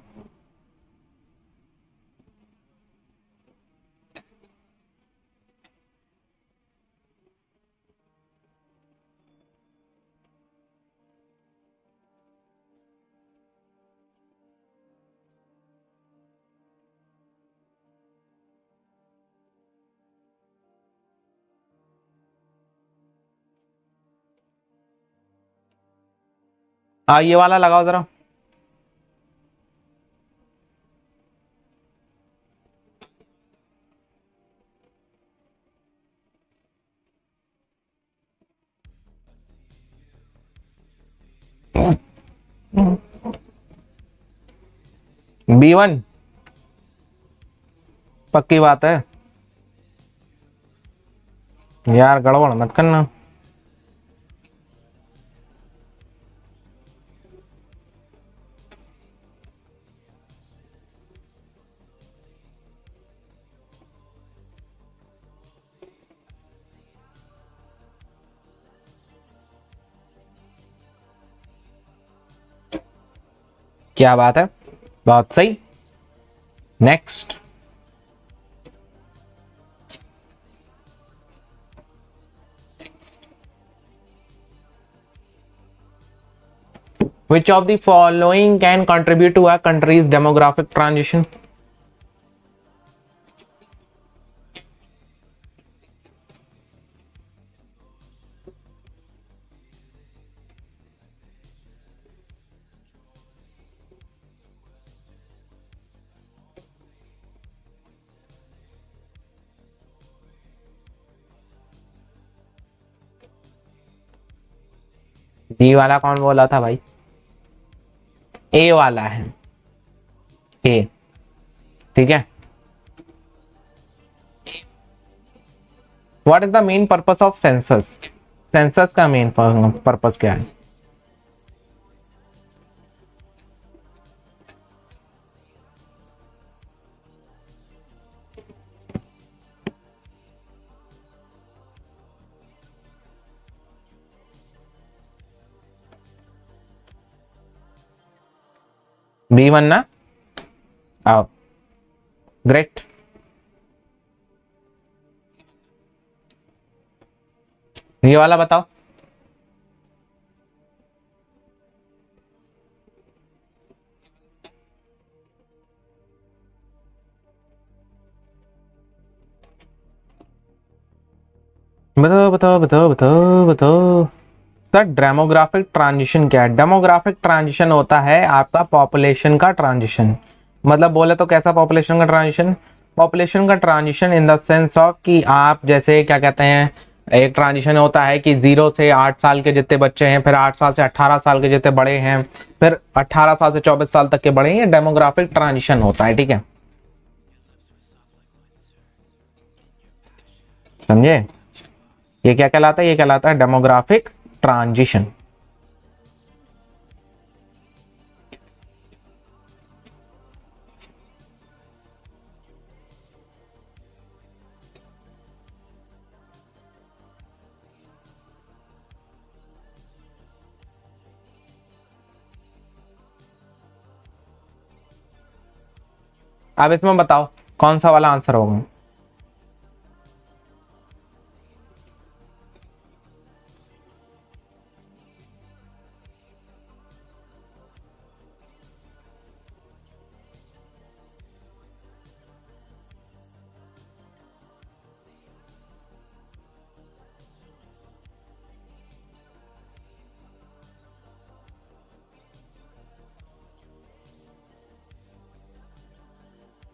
Speaker 1: ये वाला लगाओ जरा। B1 पक्की बात है यार, गड़बड़ मत करना। क्या बात है, बहुत सही। Next, which of the following can contribute to a country's demographic transition? D वाला कौन बोला था भाई? ए वाला है, ए, ठीक है। What is the main purpose of census? Census का मेन पर्पस क्या है? B1 ना? आओ, ग्रेट। ये वाला बताओ। बताओ बताओ बताओ बताओ बताओ सर, डेमोग्राफिक ट्रांजिशन क्या है? डेमोग्राफिक ट्रांजिशन होता है आपका पॉपुलेशन का ट्रांजिशन। मतलब बोले तो कैसा पॉपुलेशन का ट्रांजिशन? पॉपुलेशन का transition in the sense of कि आप जैसे क्या कहते हैं, एक ट्रांजिशन होता है कि 0 से 8 साल के जितने बच्चे हैं, फिर 8 साल से 18 साल के जितने बड़े हैं, फिर 18 साल से 24 साल तक के बड़े हैं, ये डेमोग्राफिक ट्रांजिशन होता है, ठीक है, समझे? ये क्या कहलाता है? ये कहलाता है डेमोग्राफिक ट्रांजिशन। अब इसमें बताओ कौन सा वाला आंसर होगा?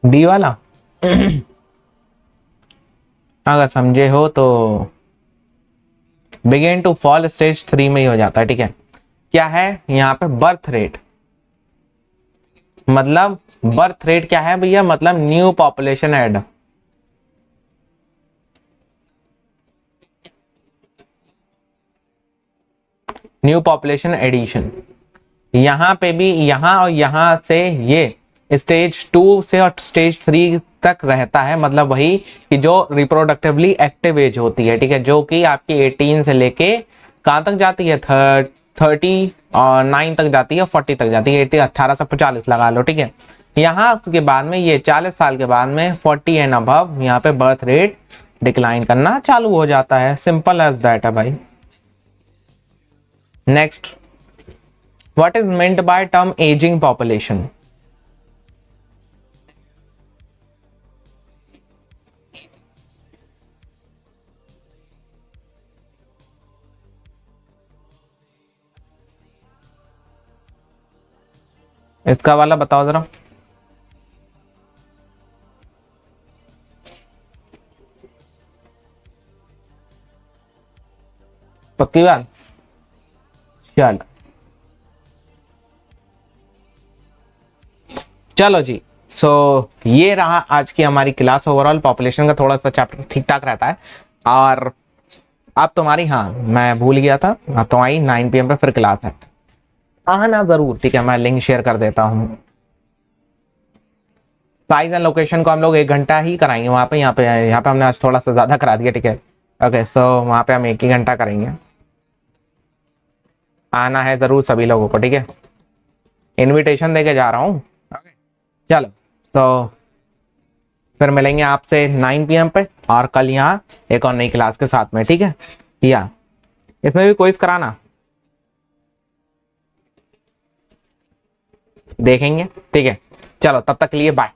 Speaker 1: डी वाला? अगर समझे हो तो बिगेन टू फॉल स्टेज 3 में ही हो जाता है, ठीक है। क्या है यहाँ पे? Birth rate. मतलब बर्थ रेट क्या है भैया? मतलब new population add. New population addition. यहाँ पे भी, यहाँ और यहाँ से ये स्टेज 2 से और स्टेज 3 तक रहता है। मतलब वही कि जो रिप्रोडक्टिवली एक्टिव एज होती है, ठीक है, जो कि आपकी 18 से लेके कहाँ तक जाती है? 30 और 9 तक जाती है, 40 तक जाती है, 18 से 45 लगा लो, ठीक है। यहाँ उसके बाद में ये 40 साल के बाद में 40 एंड अबव यहाँ पे बर्थ रेट डिक्लाइन करना चालू हो जाता है। सिंपल एज दैट है भाई। Next, what is meant by term ageing population? इसका वाला बताओ जरा। पक्की बात? चलो चलो जी। सो ये रहा आज की हमारी क्लास। ओवरऑल पॉपुलेशन का थोड़ा सा चैप्टर ठीक ठाक रहता है। और अब तुम्हारी, हाँ मैं भूल गया था, तुम्हारी 9 PM पे फिर क्लास है। हाँ ना जरूर, ठीक है, मैं लिंक शेयर कर देता हूँ। साइज एंड लोकेशन को हम लोग 1 घंटा ही कराएंगे वहाँ पे। यहाँ पे हमने आज थोड़ा सा ज्यादा करा दिया, ठीक है। ओके, सो वहाँ पे हम 1 ही घंटा करेंगे। आना है जरूर सभी लोगों को, ठीक है। इनविटेशन देके जा रहा हूँ। चलो, तो फिर मिलेंगे आपसे 9 PM पे, और कल यहाँ एक और नई क्लास के साथ में, ठीक है। या इसमें भी क्विज कराना देखेंगे, ठीक है। चलो तब तक के लिए बाय।